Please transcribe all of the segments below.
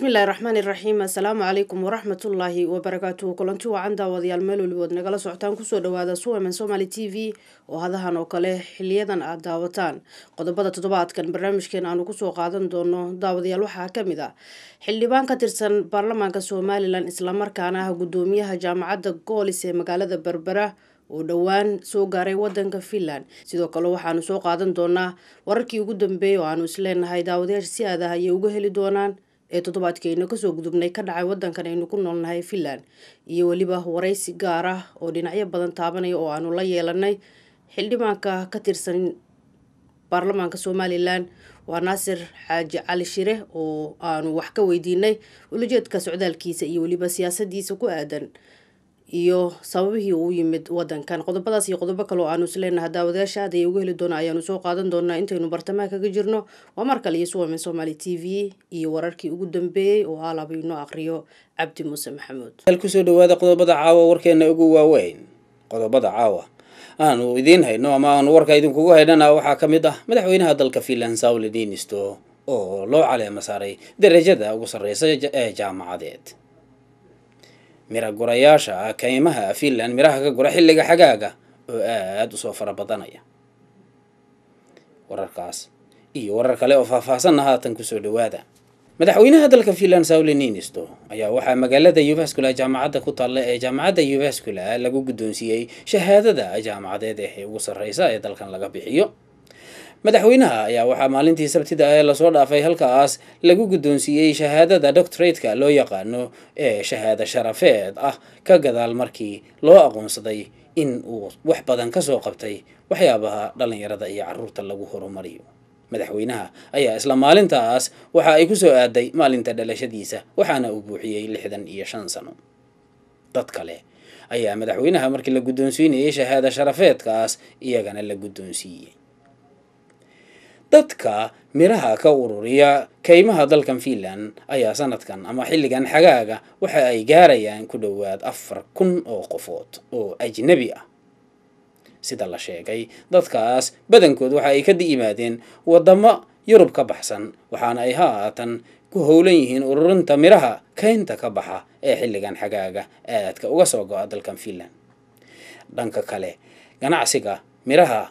بسم الله الرحمن الرحيم السلام عليكم ورحمة الله وبركاته كلنتي وعندا وديال ميلو لي ودنا kala socotaan kusoo dhawaada Suuman Somali TV oo hadahan oo kale xiliyadan aad daawataan qodobada toddobaadkan barnaamijkeena aanu kusoo qaadan doono daawadayaal waxa kamid ah xildhibaan ka tirsan baarlamaanka Soomaaliland isla markaana ah gudoomiyaha jaamacadda Golis ee magaalada Berbera oo dhawaan soo gaaray wadanka Finland sidoo kale waxaanu soo qaadan doonaa wararkii ugu dambeeyay oo aanu isleenahay daawadayaasha si aad ah ay uga heli doonaan ee toddobaadkeena ka soo gudubnay ka dhacay wadankan aynu ku noolnahay Finland iyo waliba waraysi gaar ah oo dhinacyo badan taabanaya oo aanu la yeelanay xildhibaanka ka tirsan baarlamaanka Soomaaliland waa Naasir Xaaji Cali Shire oo aanu wax ka weydiinay ujeedka socdaalkiisa iyo waliba siyaasadiisa ku aadan iyo sababihii uu yimid wadankan qodobadaas iyo qodobo kale oo aanu isleenahay daawadayaasha aad ay uga heli doonaan ayaanu soo qaadan doonaa intaynu bartamaha kaga jirno waa markale iyo Suuman Somali TV iyo wararkii ugu dambeeyay oo alaabino aqriyo Cabdi Muuse Maxamuud ku soo dhawaada qodobada caawa warkeena ugu waaweyn qodobada caawa aanu idin hayno ama aanu warka idin kugu haynana waxa kamid ah madaxweynaha dalka Finland Sauli Niinisto oo loo caleema saaray darajada ugu sareysa ee jaamacadeed mira gurayaasha kaymaha Finland miraha ka gura xilliga xagaaga oo aad u soo farabadanaya wararkaas iyo warar kale oo faahfaahsan haatan ku soo dhawaada madaxweynaha dalka Finland Sauli Niinisto ayaa waxa magaalada Jyväskylä jaamacadda ku taalla ee jaamacadda Jyväskylä lagu gudoonsiyay shahaadada jaamacadeed ee ugu sareysa ee dalkan laga bixiyo madaxweynaha ayaa waxa maalintii Sabtida ee la soo dhaafay halkaas lagu gudoonsiyay shahaadada doctorate-ka loo yaqaano ee shahaada sharafeed ah ka gadaal markii loo aqoonsaday in uu wax badan ka soo qabtay waxyaabaha dhalinyarada iyo carruurta lagu horumariyo madaxweynaha ayaa isla maalintaas waxa ay ku soo aaday maalinta dhalashadiisa waxaana uu buuxiyay 65 sano dad kale ayaa madaxweynaha markii la gudoonsiinayay shahaada sharafeedkaas iyagana la gudoonsiyay dadka miraha ka ururiya kaymaha dalkan Finland ayaa sanadkan ama xilligan xagaaga waxa ay gaarayaan ku dhawaad 4,000 oo qofood oo ajnabi ah sida la sheegay dadkaas badankood waxa ay ka yimaadeen wadamo Yurub ka baxsan waxaana ay haatan ku howlan yihiin ururinta miraha kaynta ka baxa ee xilligan xagaaga aadka uga soo go'a dalkan Finland dhanka kale ganacsiga miraha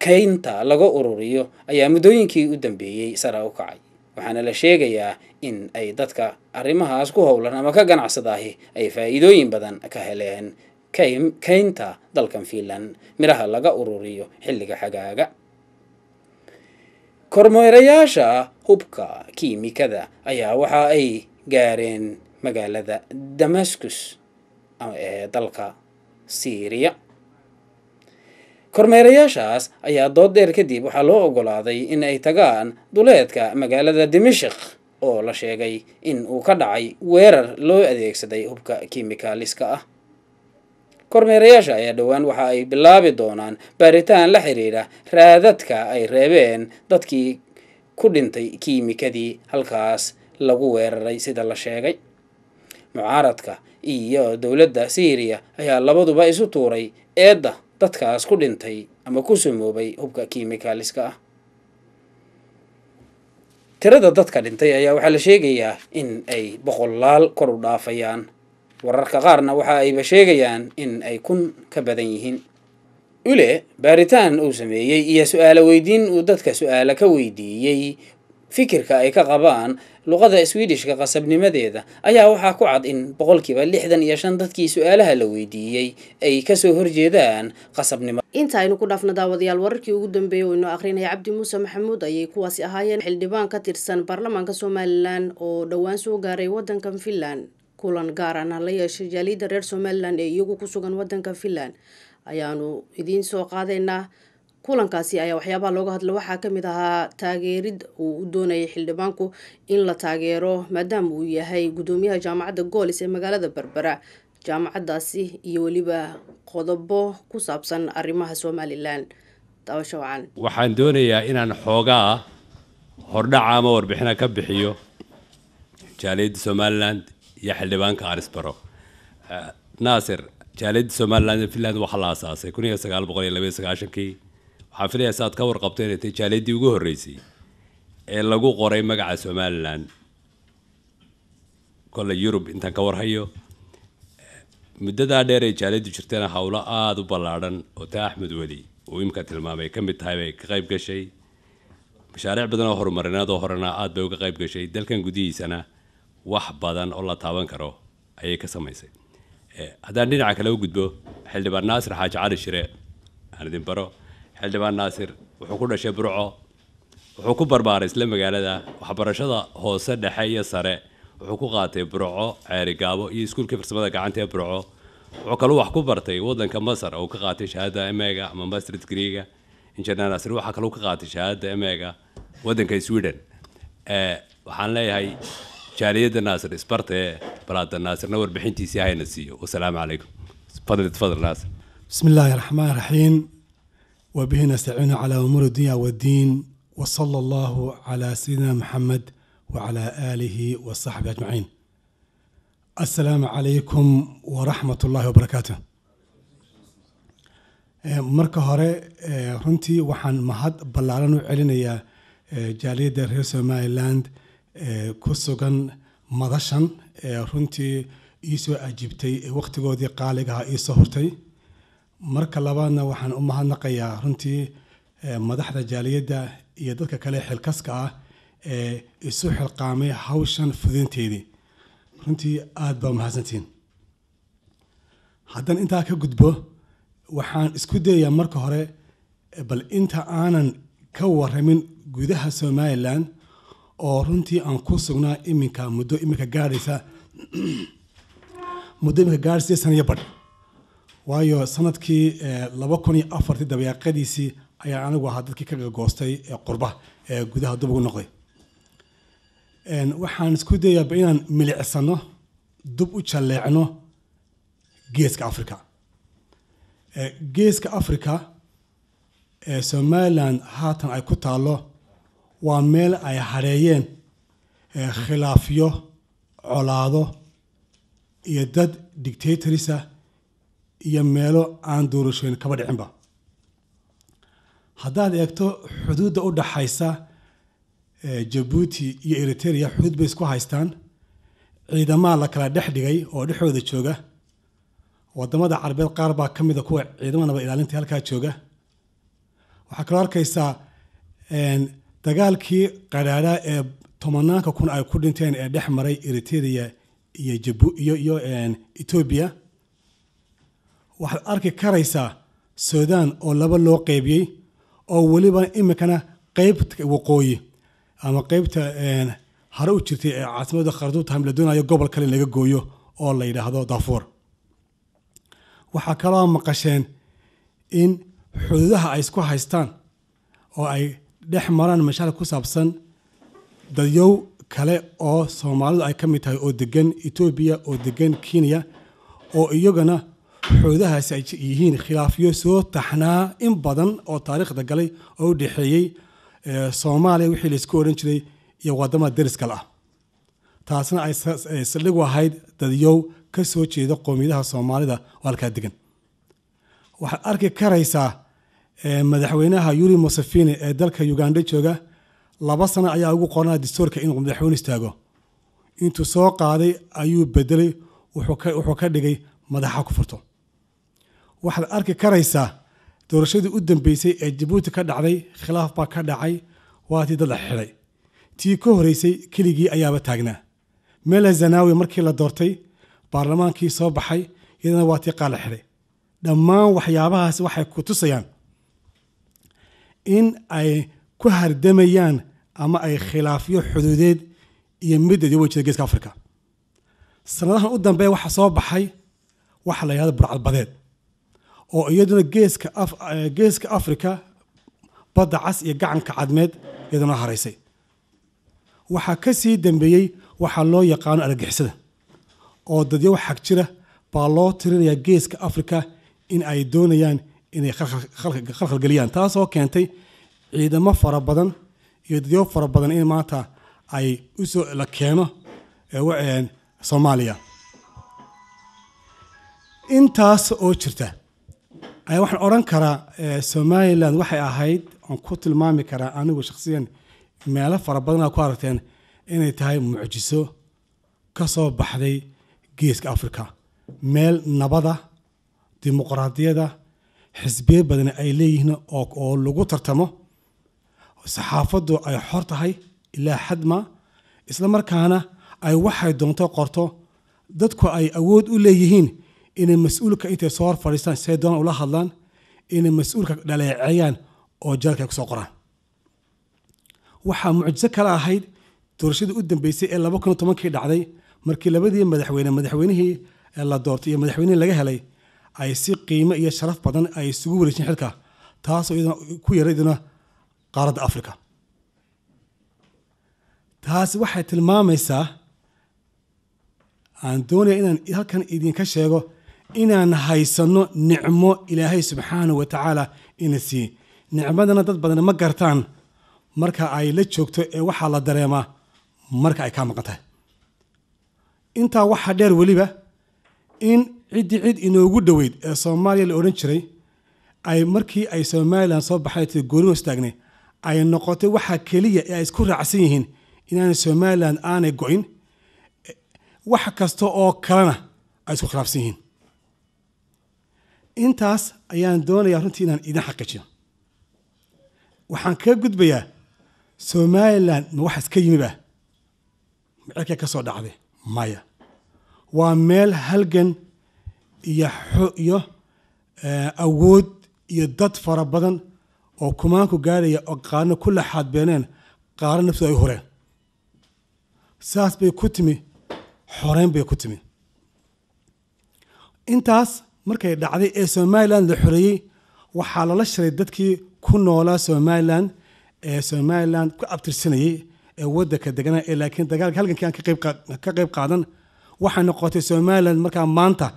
kaynta laga ururiyo ayaa muddooyinkii u dambeeyay sare u kacay waxaana la sheegayaa in ay dadka arrimahaas ku howlan ama ka ganacsadaahi ay faa'iidooyin badan ka heleen kaynta dalkan Finland miraha laga ururiyo xilliga xagaaga kormeerayaasha hubka kiimikada ayaa waxa ay gaareen magaalada Damascus ee dalka Syria kormeerayaashaas ayaa dood dheer kadib waxa loo ogolaaday in ay tagaan duleedka magaalada Dimashq oo la sheegay in uu ka dhacay weerar loo adeegsaday hubka kiimikaaliska ah kormeerayaasha ayaa dhawaan waxa ay bilaabi doonaan baaritaan la xiriira raadadka ay reebeen dadkii ku dhintay kiimikadii halkaas lagu weeraray sida la sheegay mucaaradka iyo dawladda Syria ayaa labaduba isu tuuray eedda dadkaas ku dhintay ama ku sumoobay hubka kiimikaaliska ah tirada dadka dhintay ayaa waxa la sheegayaa in ay boqolaal kor u dhaafayaan wararka qaarna waxa ay sheegayaan in ay kun ka badan yihiin ule baaritaan uu sameeyay iyo su'aalo weydiin uu dadka su'aalo ka weydiiyay fikirka ay ka qabaan luqada Swedish-ka qasabnimadeeda ayaa waxa ku cad in 65% dadkii su'aalaha la weydiiyay ay ka soo horjeedaan qasabnimada inta aynu ku dhaafna daawadayaal wararkii ugu dambeeyay oo inoo aqrinay Cabdi Muuse Maxamuud ayay kuwaasi ahaayeen xildhibaan ka tirsan baarlamaanka Soomaaliland oo dhawaan soo gaaray wadankan Finland kulan gaar ah la yeeshay jaaliyada reer Soomaaliland ee iyagu ku sugan wadanka Finland ayaanu idin soo qaadaynaa kulankaasi ayaa waxyaabaha looga hadlo waxa kamid ahaa taageerid uu u doonayay xildhibaanku in la taageero maadaama uu yahay gudoomiyaha jaamacadda Golis ee magaalada Berbera jaamacadaasi iyo waliba qodobo ku saabsan arrimaha Soomaaliland daawasho wacan waxaan doonayaa inaan xoogaa hordhac ama warbixin ka bixiyo jaaliyada Soomaaliland iyo xildhibaanka Arisbaro Naasir jaaliyada Soomaaliland ee Finland waxa la aasaasay 1992 waxaan filayaa saad ka warqabteen inay jaaliyadii ugu horeysay ee lagu qoray magaca Soomaaliland kolle Yurub intaan ka warhayo muddadaa dheer ee jaaliyaddu jirtana hawlo aada u ballaadhan oo taa Axmed Weli uu imka tilmaamay ka mid tahay bay ka qayb gashay mashaariic badan oo horumarineed oo horena aad bay uga qayb gashay dalkan gudihiisana wax badan oo la taaban karo ayay ka samaysay haddaan dhinaca kale u gudbo xildhibaan Naasir Xaaji Cali Shire aan idin baro xildhibaan Naasir wuxuu ku dhashay Burco wuxuu ku barbaaray isla magaalada waxbarashada hoose dhexe iyo sare wuxuu ku qaatay Burco Ceeri Gaabo iyo iskuulka farsamada gacanta ee Burco wuxuu kaloo wax ku bartay waddanka Masar oo ka qaatay shahaadada MA-ga ama Master Degree-ga Injineer Naasir waxa kaloo ka qaatay shahaadada MA-ga waddanka Sweden waxaan leeyahay jaaliyadda Naasir isbartay balaada Naasirna warbixintiisii hayna siiyo wassalaamu calaykum تفضل ناصر. بسم الله الرحمن الرحيم وبه نستعين على أمور الدنيا والدين وصلى الله على سيدنا محمد وعلى آله وصحبه أجمعين. السلام عليكم ورحمة الله وبركاته. marka hore runtii waxaan mahad ballaaran u celinayaa jaaliyadda reer Somaliland ku sugan madashan runtii iisoo ajibtay waqtigoodii qaaliga ah iisoo hortay marka labaadna waxaan u mahadnaqayaa runtii madaxda jaaliyadda iyo dadka kale xilkaska ah ee isu xilqaamay hawshan fudinteedii runtii aad baa mahadsantiin haddaan intaa ka gudbo waxaan isku dayayaa marka hore bal inta aanan ka waramin gudaha Somaliland oo runtii aan ku sugnaa muddo gaadhaysa sanayo badh waayo sanadkii 2004 dabayaaqadiisii ayaa anigu ahaa dadkii ka goostay qurba gudaha dib ugu noqday waxaan isku dayayaa inaan milicsano dib u jaleecno geeska Afrika Somaliland haatan ay ku taalo waa meel ay hareeyeen khilaafyo colaado iyo dad dictatorisa iyo meelo aan doorashooyin kaba dhicinba haddaad eegto xuduudda u dhaxaysa Djibouti iyo Eritrea xuduud bay isku haystaan ciidamada la kala dhex dhigay oo dhexdooda jooga wadamada Carabeed qaar baa ka mid ah kuwa ciidamadaba ilaalinta halka jooga waxa kale arkaysaa dagaalkii qaraara ee tomanaanka kun ay ku dhinteen ee dhex maray Eritrea iyo Djibouti iyo Ethiopia waxaad arki karaysaa Sudan oo laba loo qaybiyay oo waliba imikana qaybta waqooyi ama qaybta hore u jirtay ee caasimada Khartoum la doonayo gobol kale laga gooyo oo la yiraahdo Darfur waxa kale oo maqasheen in xuduudaha ay isku haystaan oo ay dhex maraan mashaariic ku saabsan dadyow kale oo Soomaalidu ay ka mid tahay oo degan Ethiopia oo degan Kenya oo iyagana xuduudahaas ay yihiin khilaafyo soo taxnaa in badan oo taariikhda galay oo u dhaxeeyay Soomaaliya wixii la isku oran jiray iyo wadamada deriska ah taasna ay saldhig u ahayd dadyow ka soo jeeda qoomiyadaha Soomaalida oo halka degan waxaad arki karaysaa madaxweynaha Yoweri Museveni ee dalka Uganda jooga 2 sano ayaa ugu qornaa dastuurka inuu madaxweyne istaago intuu soo qaaday ayuu bedelay wuxuu ka dhigay madaxa ku furto waxaad arki karaysaa doorashadii u dambeysay ee Djibouti ka dhacday khilaaf baa ka dhacay waatii dad la xiray tii ka horeysay keligii ayaaba taagnaa Mela Zenawi markii la doortay baarlamaankii soo baxay iyadana waatii qaal la xiray dhammaan waxyaabahaas waxay ku tusayaan in ay ku hardamayaan ama ay khilaafyo xuduudeed iyo midda wajida geeska Afrika sanadahan u dambeeyay waxa soo baxay waxa la yiraahdo burcadbadeed oo iyaduna geeska Afrika badda cas iyo gacanka cadmeed iyaduna hareysay waxa ka sii dambeeyay waxa loo yaqaan argagixisada oo dadyo xaq jira baa loo tirinayaa geeska Afrika in ay doonayaan inay khalkhal galiyaan taas oo keentay ciidamo fara badan iyo dadyo fara badan in maanta ay u soo la keeno Soomaaliya intaas oo jirta ay waxaan oran karaa Somaliland waxay ahayd aan ku tilmaami karaa anigu shakhsiyan meelo fara badan ku aragteen inay tahay mucjiso ka soo baxday geeska Afrika meel nabada dimuqraadiyada xisbiye badan ay leeyihiin oo lagu tartamo saxaafadu ay xor tahay ilaa xadma isla markaana ay waxay doonto qorto dadku ay awood u leeyihiin inay mas'uulka intay soo fadhiistaan si doon ula hadlaan inay mas'uulka dhaleeceeyaan oo jalka ku soo qoraan waxa mucjiso kale ahayd doorashadii u dambeysay ee 2010 dhacday markii labadii madaxweynihii la doortay iyo madaxweynihii laga helay ay si qiimo iyo sharaf badan ay isugu wareejin xilka taas oo ku yareedina qaaradda Afrika taas waxay tilmaamaysaa aan doonaya inaan halkan idinka sheego inaan haysano nicmo Ilaahay subxaanahu wa ta'ala inasi nicmadana dad badan ma gartaan marka ay la joogto ee waxa la dareemaa marka ay ka maqan tahay inta waxa dheer waliba in cid inoogu dhaweyd ee Soomaaliya la oran jiray ay markii ay Soomaaliland soo baxay goorino istaagnay ay noqotay waxa kaliya ee ay isku raacsan yihiin inaan Soomaaliland aanay go'in wax kasta oo kalena ay isku khilaafsan yihiin intaas ayaan doonayaa runtii inaan idin xaqiijiyo waxaan ka gudbayaa Soomaaliland ma wax iska yimiba markay ka soo dhacday maya waa meel halgan iyo awood iyo dad fara badan oo kumaanku gaaraya oo qaarna ku laxaad beeneen qaarna naftu ay horeen saas bay ku timi xoreyn bay ku timi intaas markay dhacday ee Soomaaliland la xoreeyay waxaa lala shiray dadkii ku noolaa Soomaaliland ee Soomaaliland ku abtirsanayay ee waddanka deganaa ee laakiin dagaalka halgankii aan ka qayb qaadan waxay noqotay Soomaaliland markaa maanta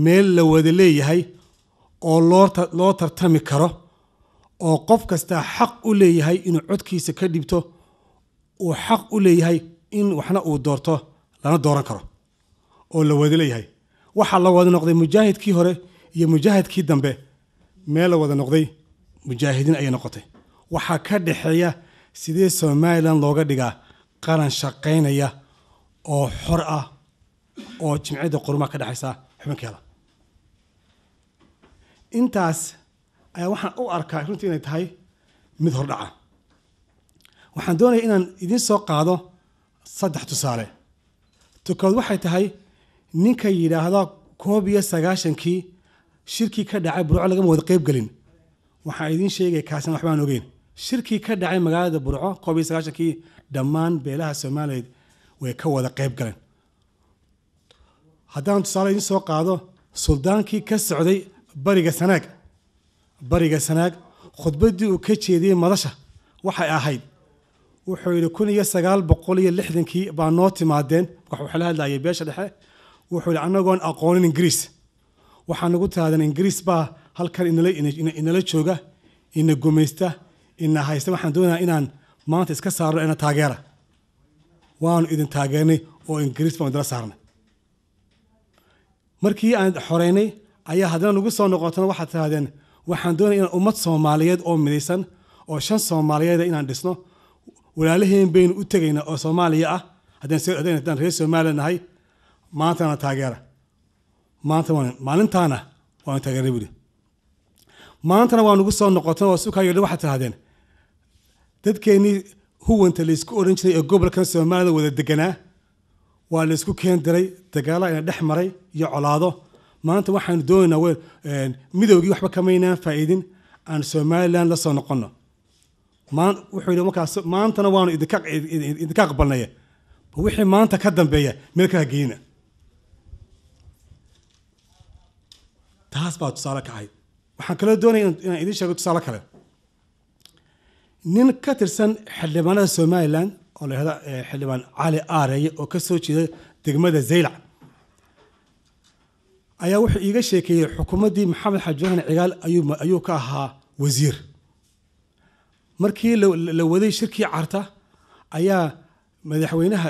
meel la wada leeyahay oo loo tartami karo oo qof kasta xaq u leeyahay inuu codkiisa ka dhibto oo xaq u leeyahay in waxna uu doorto lana dooran karo oo la wada leeyahay waxa la wada noqday mujaahidkii hore iyo mujaahidkii dambe meel la wada noqday mujaahidiin ay noqotay waxa ka dhaxeeya sidee Soomaaliland looga dhigaa qaran shaqeynaya oo xor ah oo jimcida qurma ka dhaxaysa xubinkeeda intaas ayaa waxaan u arkaa runtii inay tahay mid hor dhaca waxaan doonayaa inaan idin soo qaado 3 tusaale tukood waxay tahay ninka yiraahdo 19 shirkii ka dhacay Burco laga wada qayb galin waxa idin sheegay kaasan waxbaan ogeyn shirkii ka dhacay magaalada Burco 19 dhammaan beelaha Soomaaliyeed way ka wada qayb galeen haddaan tusaale idin soo qaado suldaankii ka socday bariga sanaag khudbadii uu ka jeediyay madasha waxay ahayd wuxuu yiri 1960 baa noo timaadeen waxa la hadlayay beesha dhexe wuxuu yiri anagoon aqoonin Ingiriis waxaan ugu taadan Ingiriis baa halkan inala jooga ina gumeysta ina haysta waxaan doonayaa inaan maanta iska saarno ina taageera waan idin taageernay oo Ingiriis baan dala saarnay markii aan xoreynay ayaa haddana ugu soo noqotana waxa taadan waxaan doonayaa inaan ummad Soomaaliyeed oo midaysan oo 5 Soomaaliyeed inaan dhisno walaalaheen baynu u tagaynaa oo Soomaaliya ah haddaan reer Soomaaliya nahay maantana taageera maalintaana waan taageeray wili maantana waan ugu soo noqotay oo suuqayga waxa taadan dadkeeni huwanta la isku oran jiray ee gobolka Soomaaliya wada deganaa waa la isku keen diray dagaal ay dhex maray iyo colaado maanta waxaan doonaynaa midowgii waxba kamaynaan faa'iidin aan Soomaaliland la soo noqono wuxuu yiri markaas maantana waanu idinka aqbalnay wixii maanta ka dambeeya meel ka geeyna taas baa tusaale ka ahayd waxaan kala doonayaa inaan idin sheego tusaale kale nin ka tirsan xildhibaanada Soomaaliland oo la yiraahdo xildhibaan Cali Aarey oo ka soo jeeda degmada Zeylac ayaa wuxuu iiga sheekeeyay xukuumadii Maxamed Xaji Cigaal ayuu ka ahaa wasiir markii la waday shirkii Carta ayaa madaxweynaha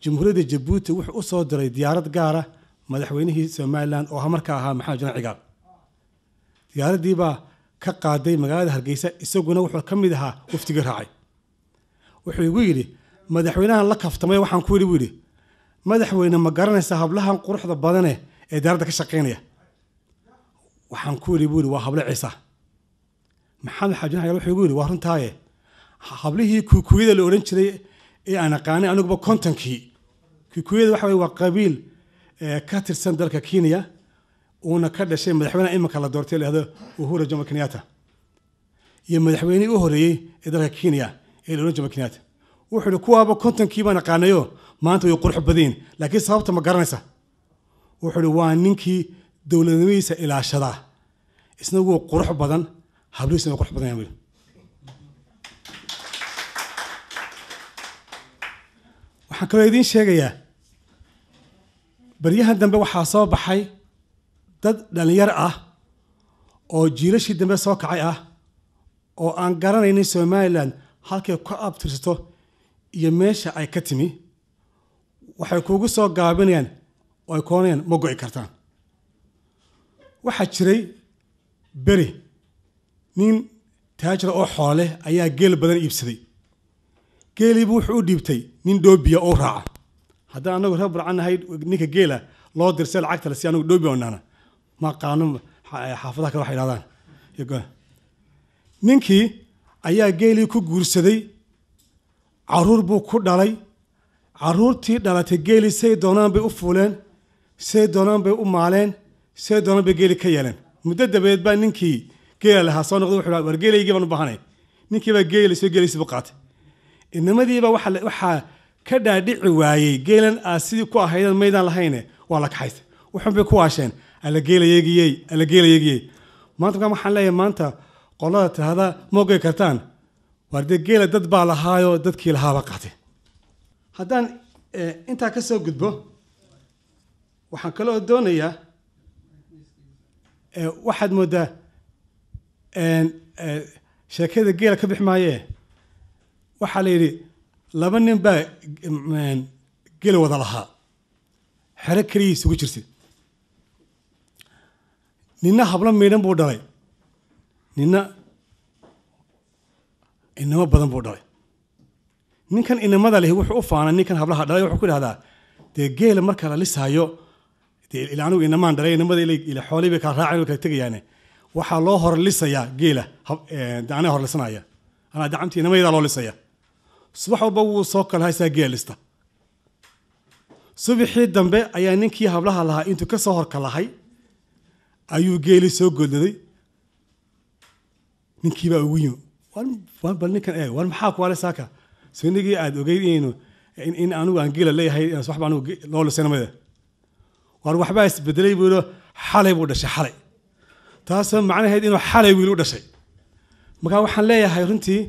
Jamhuuriyadda Djibouti wuxuu u soo diray diyaarad gaar ah madaxweynihii Soomaaliland oo markaa ahaa Maxamed Xaji Cigaal diyaaradii baa ka qaaday magaalada Hargeysa isaguna wuxuu ka mid ahaa waftiga raacay wuxuu igu yiri madaxweynaha la kaftamay waxaan ku yiri madaxweyne ma garanaysaa hablahan quruxda badane ee daaradda ka shaqaynaya waxaan ku yidhi buu yidhi waa hablo ciisa maxamed xaaji xayaal wuxuu igu yidhi waa runtaaye hablihii kuukuyada la odhan jiray ee aan aqaanay aniguba kontonkii kuukuyada waxa weye waa qabiil ka tirsan dalka Kenya uuna ka dhashay madaxweynaha iminka la doortay la yidhaahdo Uhuru Jomo Kenyatta iyo madaxweynihii u horeeyey ee dalka Kenya ee la odhan Jomo Kenyatta wuxuu yidhi kuwaaba kontonkii baan aqaanayo maanta way qurux badeen laakiin sababta ma garanaysa wuxuu yidhi waa ninkii dowladnimadiisa ilaashada isna wuu qurux badan hablihiisuna qurux badan yahay waxaan kaloo idiin sheegayaa baryahan dambe waxaa soo baxay dad dhalinyar ah oo jiilashii dambe soo kacay ah oo aan garanaynin Somaliland halkay ku abtirsato iyo meesha ay ka timi waxay kuugu soo gaabinayaan oo ay koonayaan ma go'i kartaan waxaa jiray beri nin taajir oo xoole ayaa geel badan iibsaday geeliibu wuxuu u dhiibtay nin dhoobiya oo raaca haddaan anagu reer burcanahay ninka geela loo dirsay lacagta la si anagu dhoobi oonana ma qaano xaafadaha kale waxay yidhahdaan ninkii ayaa geelii ku guursaday caruur buu ku dhalay caruurtii dhalatay geelii say doonaan bay u fuuleen say doonaan bay u maaleen say doonaan bay geeli ka yeeleen muddo dabadeed baa ninkii geela lahaa soo noqday wuxuu war geelaygii baan u baahanay ninkii baa geeli soo geeliisii buu qaatay inamadiiba waxaa ka dhaadhici waayey geelan aad sidii ku ahaydeen maydaan lahayne waa la kaxaystay wuxuun bay ku waasheen alla geelayeegiyey maanta markaan waxaan leeyahay maanta qolada tirahda ma ogey kartaan waar dee geela dad baa lahaayoo dadkii lahaaba qaatay haddaan intaa ka soo gudbo waxaan kaloo doonayaa waxaad moodaa sheekada geela ka bix maayee waxaa la yidhi laba nin baa geli wada lahaa xero keliya isugu jirtay ninna hablo miidhan buu dhalay ninna inamo badan buu dhalay ninkan inamada lehi wuxuu u faanay ninkan hablaha dhalay wuxuu ku dhahdaa dee geela marka la lisaayo dee ila anigu inamaan dhalay inamada ila xoolii bay kala raaceen kala tegayaane waxaa loo hor lisayaa geela anaa hor lisanaya anaa dacamtii inamaydaa loo lisaya subax walba wuu soo kala haysaa geel lista subaxii dambe ayaa ninkii hablaha lahaa intuu ka soo horka lahay ayuu geeli soo godladay ninkii baa ugu yimi bal ninkan war maxaa ku wale saaka sunigii aad ogeyd in anigu aan geela leeyahay waxba anigu loo lisanamada war waxbaa isbedelay buu yidhi xalay buu dhashay xalay taasoo macnaheed inuu xalay wiil u dhashay markaa waxaan leeyahay runtii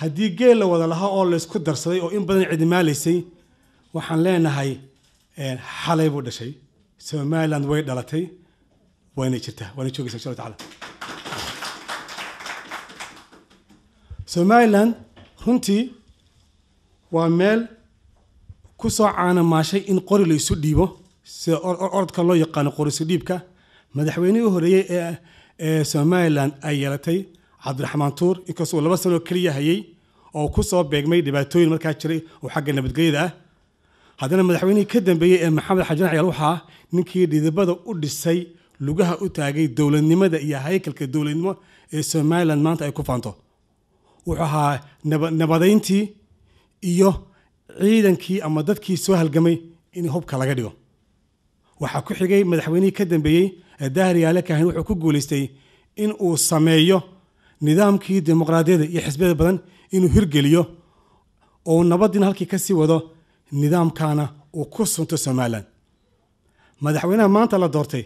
haddii geel la wada lahaa oo laysku darsaday oo in badan cidimaalaysay waxaan leenahay xalay buu dhashay Somaliland way dhalatay wayna jirtaa wayna joogaysaa insha Allah taala Somaliland runtii waa meel ku soo caanamaashay in qori la isu dhiibo sida ordka loo yaqaano qori isu dhiibka madaxweynihii u horeeyey ee Somaliland ay yeelatay Cabdiraxmaan Tuur inkastoo 2 sano kaliya hayay oo ku soo beegmay dhibaatooyin markaa jiray oo xagga nabadgelyada ah haddana madaxweynihii ka dambeeyey ee Maxamed Xaaji Xayaal waxaa ninkii dhidibada u dhisay lugaha u taagay dowladnimada iyo haykalka dowladnimo ee Somaliland maanta ay ku faanto wuxuu ahaa nabadeyntii iyo ciidankii ama dadkii soo halgamay in hubka laga dhigo waxaa ku xigay madaxweynihii ka dambeeyey Daahir Yaale Kaahin wuxuu ku guuleystay in uu sameeyo nidaamkii dimuqraadiyadda iyo xisbiyada badan inuu hirgeliyo oo nabadin halkii ka sii wado nidaamkana uu ku sunto Somaliland madaxweynaha maanta la doortay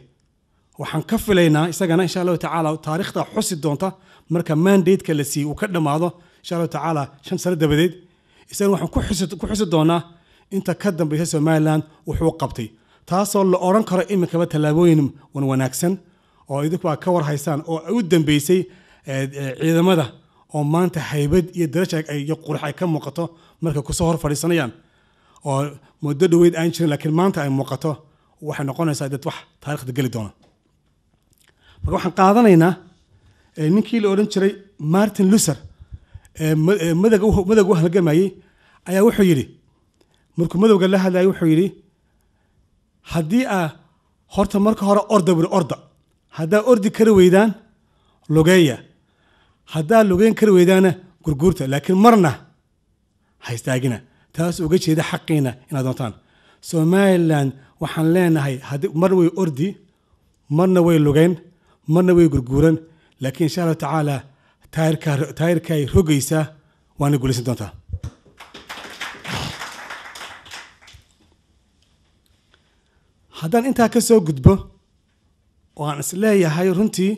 waxaan ka filaynaa isagana insha Allah taala taariikhda xusi doonta marka mandate-ka la sii uu ka dhamaado insha Allah taala 5 sano dabadeed isagana waxaan ku xusi doonaa inta ka dambaysa Somaliland wuxuu qabtay taasoo la oran karo imikaba tallaabooyin wanaagsan oo idinku ka war haysaan oo u dambeysay ciidamada oo maanta haybad iyo darajo iyo qurux ay ka muuqato marka ku soo hor fadhiisanayaan oo muddo dhaweyd aan jirin laakiin maanta ay muuqato waxay noqonaysaa dad wax taariikhda gali doona marka waxaan qaadanaynaa ninkii la oran jiray Martin Luther madaga u halgamayay ayaa wuxuu yiri markuu madowga la hadlayay wuxuu yiri haddii horta marka hore orda haddaa ordi kari weydaan lugeeya haddaa lugeyn kari weydaana gurguurta laakiin marna ha istaagina taas uga jeeda xaqiina inaad doontaan Somaliland waxaan leenahay mar way ordi marna way lugeyn marna way gurguuran laakiin insha Allah tacaala taayirkay rogaysa waana guulaysan doontaa haddaan intaa ka soo gudbo oo aan is leeyahay runtii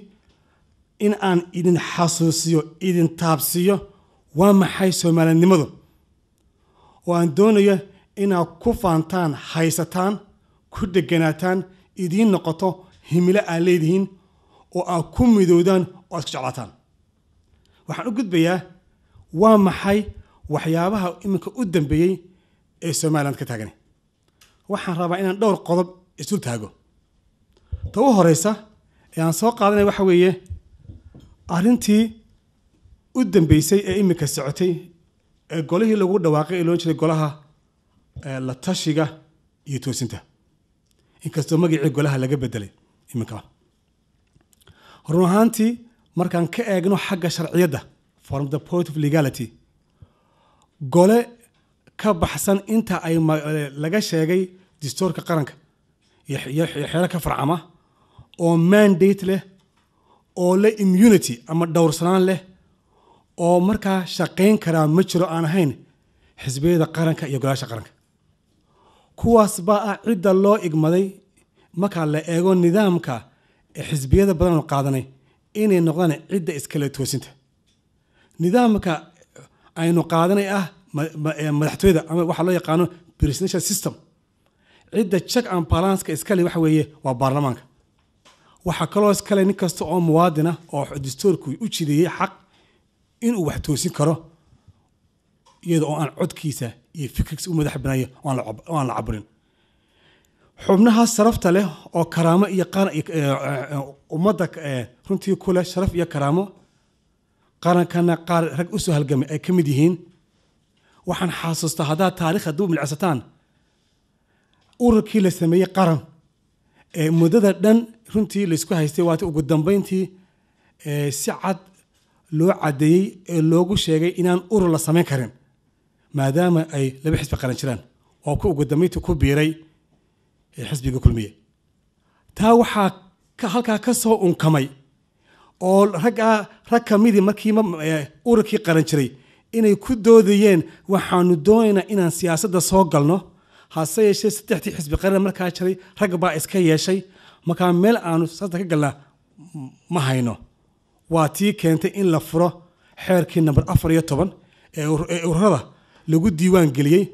in aan idin xasuusiyo idin taabsiyo waa maxay Soomaalinimadu oo aan doonayo inaad ku faantaan haysataan ku deganaataan idiin noqoto himilo aad leedihiin oo aad ku midoodaan oo aad ku jeclaataan waxaan u gudbayaa waa maxay waxyaabaha iminka u dambeeyey ee Somaliland ka taagan waxaan rabaa inaan dhowr qodob isu taago ta u horeysa ee aan soo qaadanay waxa weeye arrintii u dambeysay ee iminka socotay ee golihii lagu dhawaaqay ee loo jiray golaha la tashiga iyo toosinta inkastoo magacii golaha laga bedelay iminka run ahaantii markaan ka eegno xagga sharciyadda from the point of legality gole ka baxsan inta ay laga sheegay dastuurka qaranka iyo xeer ka farcama oo mandate leh oo le immunity ama dhowrsanaan leh oo markaa shaqayn karaa ma jiro aan ahayn xisbiyada qaranka iyo golaasha qaranka kuwaas baa cidda loo igmaday marka la eego nidaamka xisbiyada badan oo qaadanay inay noqdaan cidda iskala toosinta nidaamka aynu qaadanay madaxtooyada ama waxa loo yaqaano presidential system cidda check and balance iskale waxa weeye waa baarlamaanka waxa kaloo iskale nin kasta oo muwaadin ah oo dastuurku u jideeyay xaq inuu wax toosin karo iyadoo aan codkiisa iyo fikirkiisa u madax banaayo oo aan la caburin xubnaha sarafta leh oo karaamo iyo ummadda runtii ku leh sharaf iyo karaamo qarankana qaar rag u soo halgamay ay ka mid yihiin waxaan xasuustaa haddaa taariikh hadduu milcsataan ururkii la sameeyey qaran ee muddada dhan runtii laysku haystay waati ugu dambeyntii si cad loo cadeeyey ee loogu sheegay inaan urur la samayn karin maadaama ay laba xisbi qaran jiraan oo ku ugu dambeyntii ku biiray xisbiga kulmiye taa waxaa halkaa ka soo unkamay oo rag ka midii markii ururkii qaran jiray inay ku doodayeen waxaanu doonaynaa inaan siyaasadda soo galno hase yeeshee saddexdii xisbi qaran markaa jiray rag baa iska yeeshay markaa meel aanu siyaasadda ka galnaa ma hayno waa tii keentay in la furo xeerkii number 14 ee ururada lagu diiwaan geliyey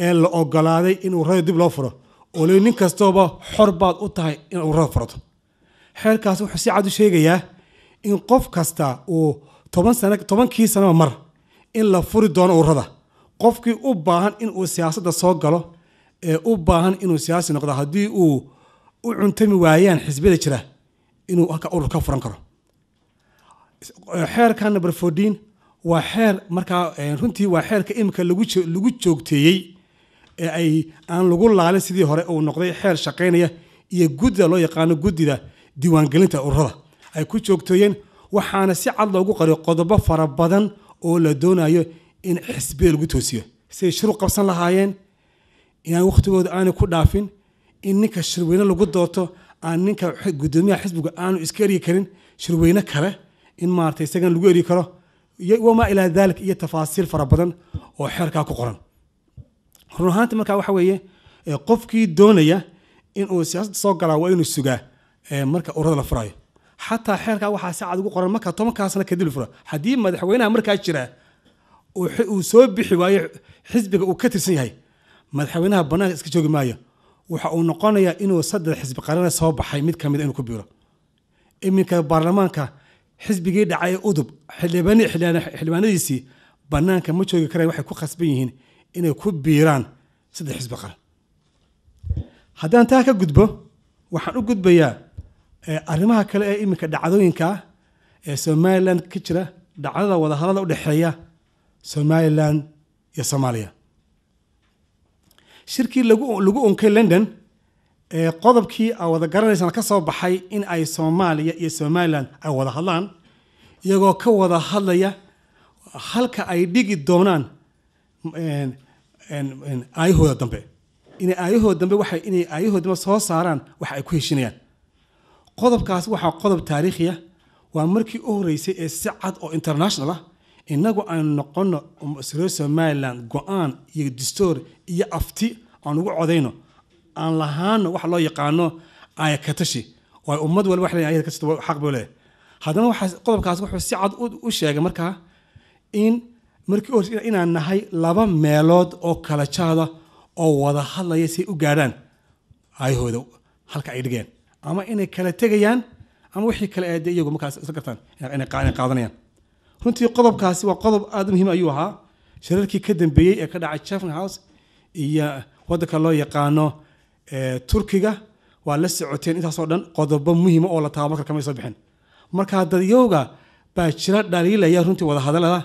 ee la ogolaaday in ururada dib loo furo oo nin kastooba xor baad u tahay in ururada furato xeerkaas wuxuu si cad u sheegayaa in qof kasta uu 10 sano mar in la furi doono ururada qofkii u baahan in uu siyaasadda soo galo ee u baahan inuu siyaasi noqdo haddii uu u cuntami waayaan xisbiyada jira inuu halka urur ka furan karo xeerka number 14 waa xeer markaa runtii waa xeerka imika lagu joogteeyey ee ay aan lagu laalin sidii hore uu noqday xeer shaqaynaya iyo guddida loo yaqaano guddida diiwaangelinta ururada ay ku joogteeyeen waxaana si cad loogu qariyo qodobo fara badan oo la doonayo in xisbiga lagu toosiyo si shuruuc qabsan lahaayeen inaan waqtigooda aanu ku dhaafin in ninka shirweyne lagu doorto aan ninka gudoomiyaha xisbiga aanu iska eri karin shirweyne kale in maartay isagan lagu eri karo وما إلى ذلك هي تفاصيل فربضن وحركة كقرن رهانت مركا وحوية قفكي دونية إن سياسة صقر وين السجاء مركا أورد الفراي حتى حركة واحد ساعد كقرن مركا طم كاسنا كدير الفرا حديم ما دحوينا مركا شراء وسوب بحواية حزب وكتر سنهاي ما دحويناها بناء إسكتشوج مايا ونقانا إنه صدر حزب قرنا صوب حيمد كمد إنه كبيرة إمك برلمان حزبي دعاية أدب حلبانيسي بنانك ما تشوي كراي واحد كو خصبيين إنه يكون بيران سد حزب قرن هذا أنت هكا قدبه وحنو قدبه يا أرمها كلا إمك دعادوين كا سوماليلاند كتيرة دعادا وده هذا وده حياة سوماليلاند يا صوماليا شركة لجو أنكل لندن qodobkii ay wada garanaysan ka soo baxay in ay Soomaaliya iyo Somaliland ay wada hadlaan iyagoo ka wada hadlaya halka ay dhigi doonaan ayahooda dambe inay ayahooda dambe soo saaraan wax ay ku heshinayaan qodobkaas waxa qodob taariikhi ah waa markii u horeysay ee si cad oo international ah inagu aan noqono Somaliland go'aan iyo dastuur iyo afti aan ugu codeyno aan lahaan wax loo yaqaano ay ka tashi oo ummad walba wax leeyahay ka tashi xaq buu leeyahay haddana waxa qodobkaas wuxuu si cad u sheegay markaa in markii inaan nahay laba meelood oo kala jaada oo wada hadlaya si u gaaraan ayahooda halka ay dhigeen ama inay kala tegayaan ama wixii kale ee iyagu markaas isla gartaan inay qaadanayaan runtii qodobkaasi waa qodob aad u muhiim ayuu ahaa shirarkii ka dambeeyay ee ka dhacay Chatham House iyo waddanka loo yaqaano Turkiga waa la socoteen intaas oo dhan qodobo muhiim oo la taabo kama soo bixin marka dadyowga baa jira dhaliilaya runtii wada hadalada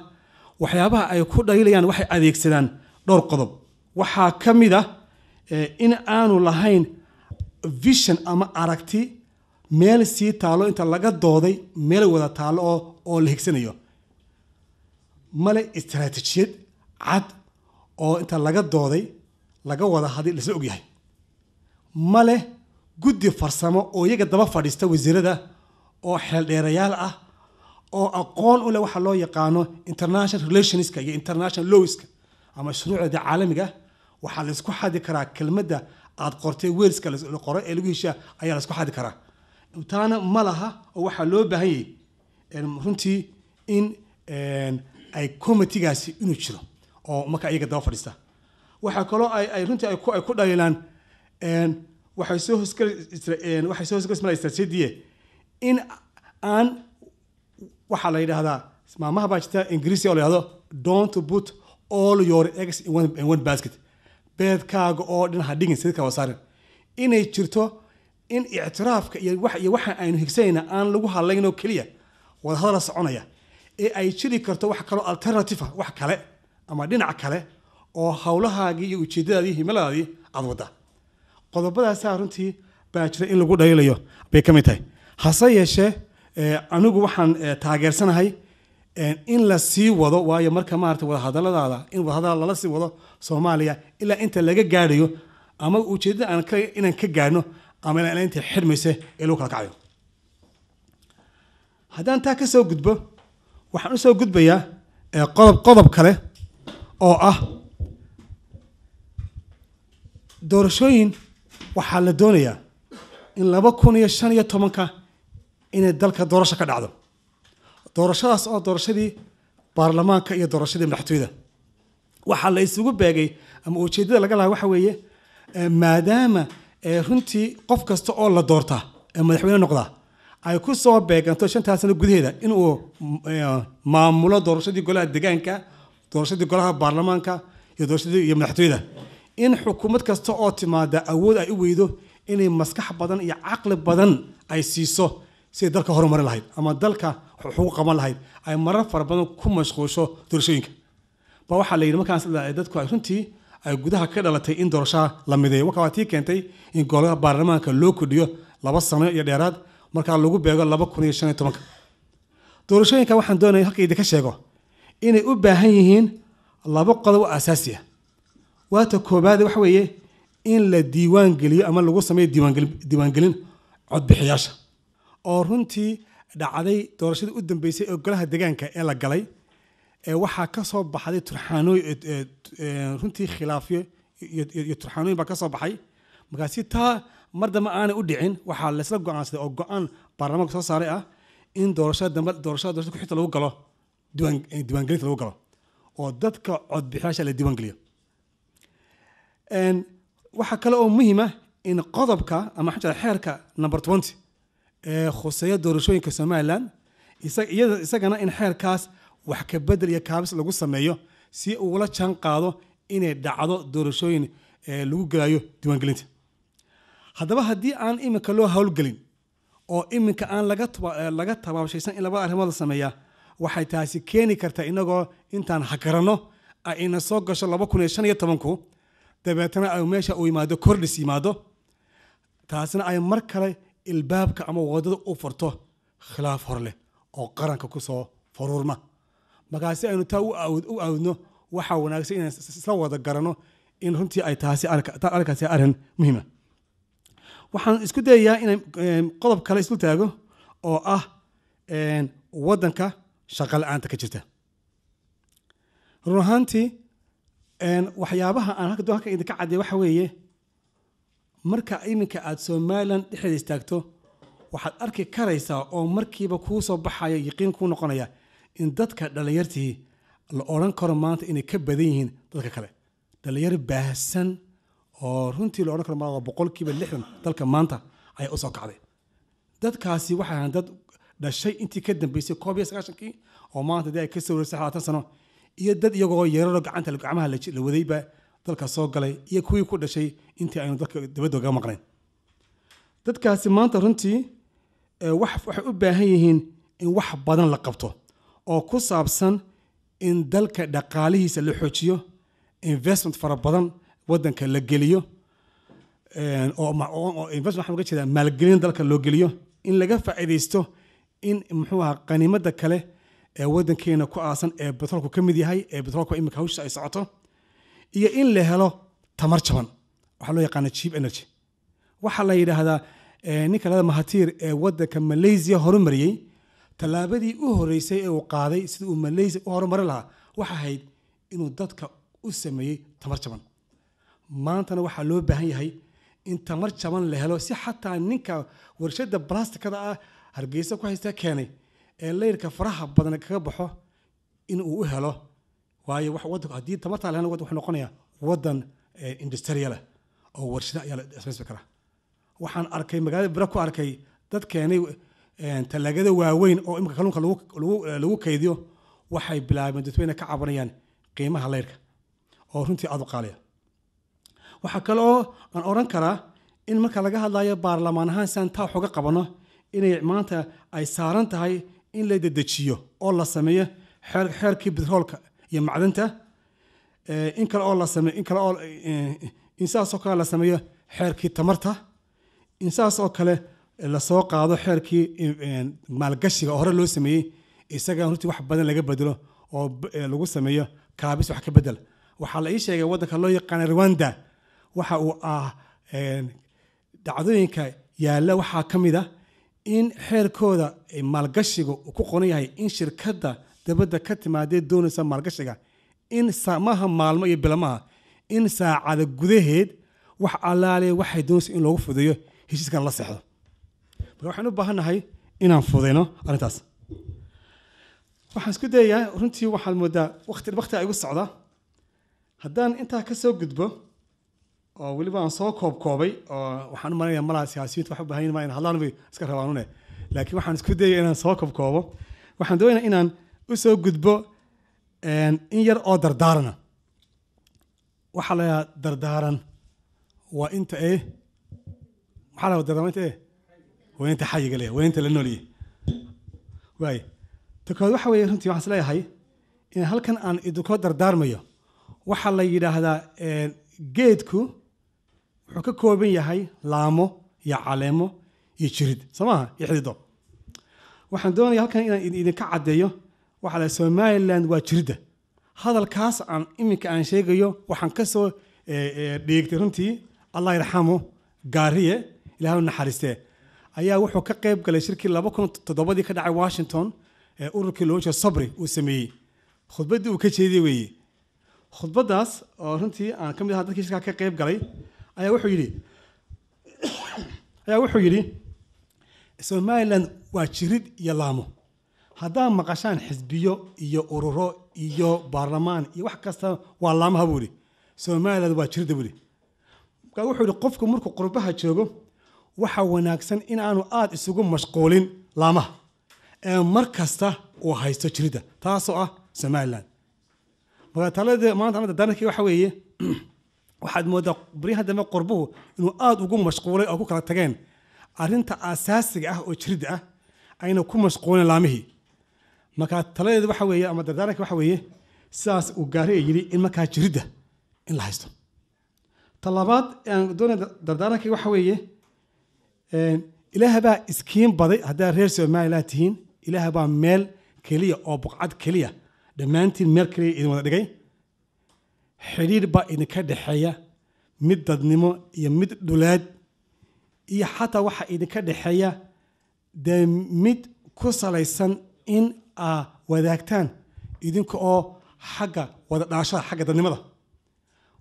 waxyaabaha ay ku dhaliilayaan waxay adeegsadaan dhowr qodob waxaa ka mid ah in aanu lahayn vision ama aragti meel sii taalo inta laga dooday meel wada taalo oo la higsanayo male istaraatiijiyad cad oo inta laga dooday laga wada hadlay la og yahay male guddi farsamo oo iyaga daba fadhiista wasiirada oo xeel dheerayaal ah oo aqoon u leh waxa loo yaqaano international relationska iyo international lawska ama shuruucda caalamiga waxa la isku xadi karaa kelmadda aad qortay weelska la qoray ee lagu heshaa ayaa la isku xadi karaa taana malaha oo waxa loo baahan yahay runtii in ay committee-gaasi inuu jiro oo marka iyaga daba fadhiista waxa kaloo ay runtii ay ku dhaliilaan waxay soo hosgalaysaa istaraatiijiyadii in aan waxa la yiraahdaa maamaha baa jirta Ingiriisi oo la yiraahdo don't put all your eggs in one basket beedkaaga oo dhan ha dhigin sidii ka wasaarin inay jirto in i'tiraafka iyo waxa aynu higsayna aan lagu hadlayno kaliya wada hadal soconaya ee ay jiri karto wax kale alternative wax kale ama dhinac kale oo hawlahaagi iyo ujeedadaadii himiladaadii aad wada qodobadaas runtii baa jira in lagu dhaliilayo bay ka mid tahay hase yeeshee anigu waxaan taageersanahay in la sii wado waayo marka maartay wada hadaladaada in wada hadal lala sii wado Soomaaliya ilaa inta laga gaarayo ama ujeedada inaan ka gaarno ama ilaa inta xirmaysa ee loo kala kacayo haddaan taa ka soo gudbo waxaan u soo gudbayaa qodob kale oo ah doorashooyin waxaa la doonayaa in 2015 inay dalka doorasho ka dhacdo doorashadaas oo doorashadii baarlamaanka iyo doorashadii madaxtooyada waxaa la isugu beegay ama ujeedada laga lahaa waxa weeye maadaama runtii qof kasta oo la doortaa ee madaxweyne noqda ay ku soo beeganto 5 sano gudaheeda inuu maamulo doorashadii golaha deegaanka doorashadii golaha baarlamaanka iyo doorashadii iyo madaxtooyada in xukuumad kasta oo timaada awood ay u weydo inay maskax badan iyo caqli badan ay siiso si dalka horumarin lahayd ama dalka xuquuq qaban lahayd ay marar fara badan ku mashquusho doorashooyinka ba waxa la yiri markaas dadku ay runtii ay gudaha ka dhalatay in doorasho la mideeyo waxa tii keentay in golaha baarlamaanka loo kordhiyo 2 sano iyo dheeraad marka lagu beego 2015 doorashooyinka waxaan doonayaa halka idinka sheego inay u baahan yihiin 2 qodob asaasi ah waata koobaad waxa weeye in la diiwaan geliyo ama lagu sameeyo diiwaan gelin codbixiyaasha oo runtii dhacday doorashadii u dambeysay ee golaha deegaanka ee la galay waxaa ka soo baxday turxaanooyin runtii khilaafyo iyo turxaanooyin baa ka soo baxay markaasi taa mardama aanay u dhicin waxaa la isla go'aansaday oo go'aan baarlamaanka soo saaray ah in doorashada ku xigta lagu galo diiwaangelinta lagu galo oo dadka codbixiyaasha la diiwaan geliyo waxaa kale oo muhiim ah in qodobka ama xeerka number 20 ee khuseeya doorashooyinka Somaliland isagana in xeerkaas wax ka bedel iyo kaabis lagu sameeyo si uu la jaan qaado inay dhacdo doorashooyin lagu galayo diiwaangelinta haddaba haddii aan iminka loo hawlgelin oo iminka aan laga tabaabashaysan in laba arrimood la sameeyaa waxay taasi keeni kartaa inagoo intaan hakarano ayna soo gasho 2015 dabeetana ay meesha u yimaado kordhis yimaado taasina ay mar kale ilbaabka ama wadada u furto khilaaf hor leh oo qaranka ku soo faruurma markaasi aynu taa u aawdno waxaa wanaagsan inaan isla wada garano in runtii ay taasi arkaasi arrin muhiima waxaan isku dayayaa inaan qodob kale islu taago oo ah waddanka shaqo la'aanta ka jirta run ahaantii waxyaabaha aan halka idinka caddeey waxa weeye marka iminka aad Somaliland dhexdeeda istaagto waxaad arki karaysaa oo markiiba kuu soo baxaya yaqiin kuu noqonaya in dadka dhalinyartii la oran karo maanta inay ka badan yihiin dadka kale dhalinyar baahsan oo runtii la oran karo maanta boqolkiiba 60 dalka maanta ay u soo kacday dadkaasi waxay ahaan dad dhashay intii ka dambeysay 19 oo maanta ay ka soo wareysay 20 sano iyo dad iyagoo yeeraro gacmaha la wadayba dalka soo galay iyo kuwii ku dhashay intii aynu dalka dibadda uga maqnayn dadkaasi maanta runtii waxay u baahan yihiin in wax badan la qabto oo ku saabsan in dalka dhaqaalihiisa la xoojiyo investment fara badan waddanka la geliyo oo investment waxa laga jeedaa maalgelin dalka loo geliyo in laga faa'iideysto in muxuu ahaa qaniimada kale ee waddankeena ku aasan ee petrolku ka mid yahay ee petrolku imika hawsha ay socoto iyo in la helo tamar jaban waxa loo yaqaan cheap energy waxa la yiraahdaa ninka la Mahathir ee waddanka Malaysia horumariyay talaabadii u horeysay ee uu qaaday sida uu Malaysia u horumar lahaa waxa ahayd inuu dadka u sameeyay tamar jaban maantana waxa loo baahan yahay in tamar jaban la helo si xataa ninka warshada plastikada ah Hargeysa ku haysta keenay ee leerka faraha badan kaga baxo in uu helo waayo wax waddanka hadii tamarta la helo wuxuu noqonayaa waddan industrial oo warshada ayaa la ismaysan karaa waxaan arkay magaalada Bira ku arkay dad keenay talaagada waaweyn oo imka kalluunka lagu kaydiyo waxay bilaabeen dadweyne ka cabanayaan qiimaha leerka oo runtii aad u qaaliya waxa kale oo aan oran karaa in marka laga hadlayo baarlamaan ahaan Santa xoga qabano inay maanta ay saaran tahay in la dedejiyo oo la sameeyo xeerkii petrolka iyo macdanta in kale oo la sameeyo insaas oo kale la sameeyo xeerkii tamarta insaas oo kale la soo qaado xeerkii maalgashiga hore loo sameeyay isaga runtii wax badan laga bedelo oo lagu sameeyo kaabis wax ka bedel waxa la ii sheegay waddanka loo yaqaan Rwanda waxa uu dhacdooyinka yaala waxa kamid ah in xeerkooda maalgashiga ku qoran yahay in shirkadda dabadda ka timaadee doonaysa maalgashiga in saamaha maalmo iyo bilamaha in saacada gudaheed wax alaale waxay doonaysaa in loogu fudeeyo heshiiskan la seexdo marka waxaan u baahanahay inaan fudeyno arrintaas waxaan isku dayayaa runtii waxaan moodaa waqti ay igu socda haddaan intaa ka soo gudbo oo weliba aan soo koobay oo waxaan u maleynayaa malaha siyaasiyiinta wax u baahan yihiin in hadlaan bay iska rabaanune laakiin waxaan isku dayayaa inaan soo koobo waxaan doonayaa inaan u soo gudbo in yar oo dardaarana waxa la dardaaran waa inta waxaa la dardaaran inta waa inta xayiga leh waa inta la nooliyay waay takood waxa weeye runtii waxaan isleeyahay in halkan aan idinko dardaarmayo waxa la yiraahdaa geedku wuxuu ka kooban yahay laamo iyo caleemo iyo jirid samaha iyo xidido waxaan doonayaa halkan inaan idinka caddeeyo waxa la Somaliland waa jirida hadalkaas aan iminka aan sheegayo waxaan ka soo dheegtay runtii Allah yarxamo gaariye ilaahay naxariiste ayaa wuxuu ka qayb galay shirkii 2007 ka dhacay Washington ee ururkii loo jeedo Sabri uu sameeyay khudbadii uu ka jeediyay weeye khudbadaas oo runtii aan kamid ahaa dadkii shirka ka qayb galay ayaa wuxuu yiri Somaliland waa jirid iyo laamo haddaan maqashaan xisbiyo iyo ururo iyo baarlamaan iyo wax kasta waa laamaha buuri Somaliland waa jirida buuri marka wuxuu yiri qofku markuu qurbaha joogo waxa wanaagsan in aanu aad isugu mashquulin laamaha ee mar kasta uu haysto jirida taasoo ah Somaliland marka talada maanta dadkii waxa weeye waxaad moodaa bariyaha dambe qurbuhu inuu aad ugu mashquulay oo ku kala tageen arrinta asaasiga ah oo jirida ah ayna ku mashquulin laamihii marka taladeedu waxa weeye ama dardaaranka waxa weeye sidaas uu gaari yiri in markaa jirida in la haysto talabaad aan doonay dardaaranka waxa weeye ilaahay baa iskiin baday haddaa reer Somaliland tihiin ilaahay baa meel keliya oo buqcad keliya dhammaantiin meel keliya idin wada dhigay xiriir baa idinka dhexeeya mid dadnimo iyo mid dhuleed iyo xataa waxa idinka dhexeeya dee mid ku salaysan in aa wadaagtaan idinka oo xagga wada dhaashada xagga dadnimada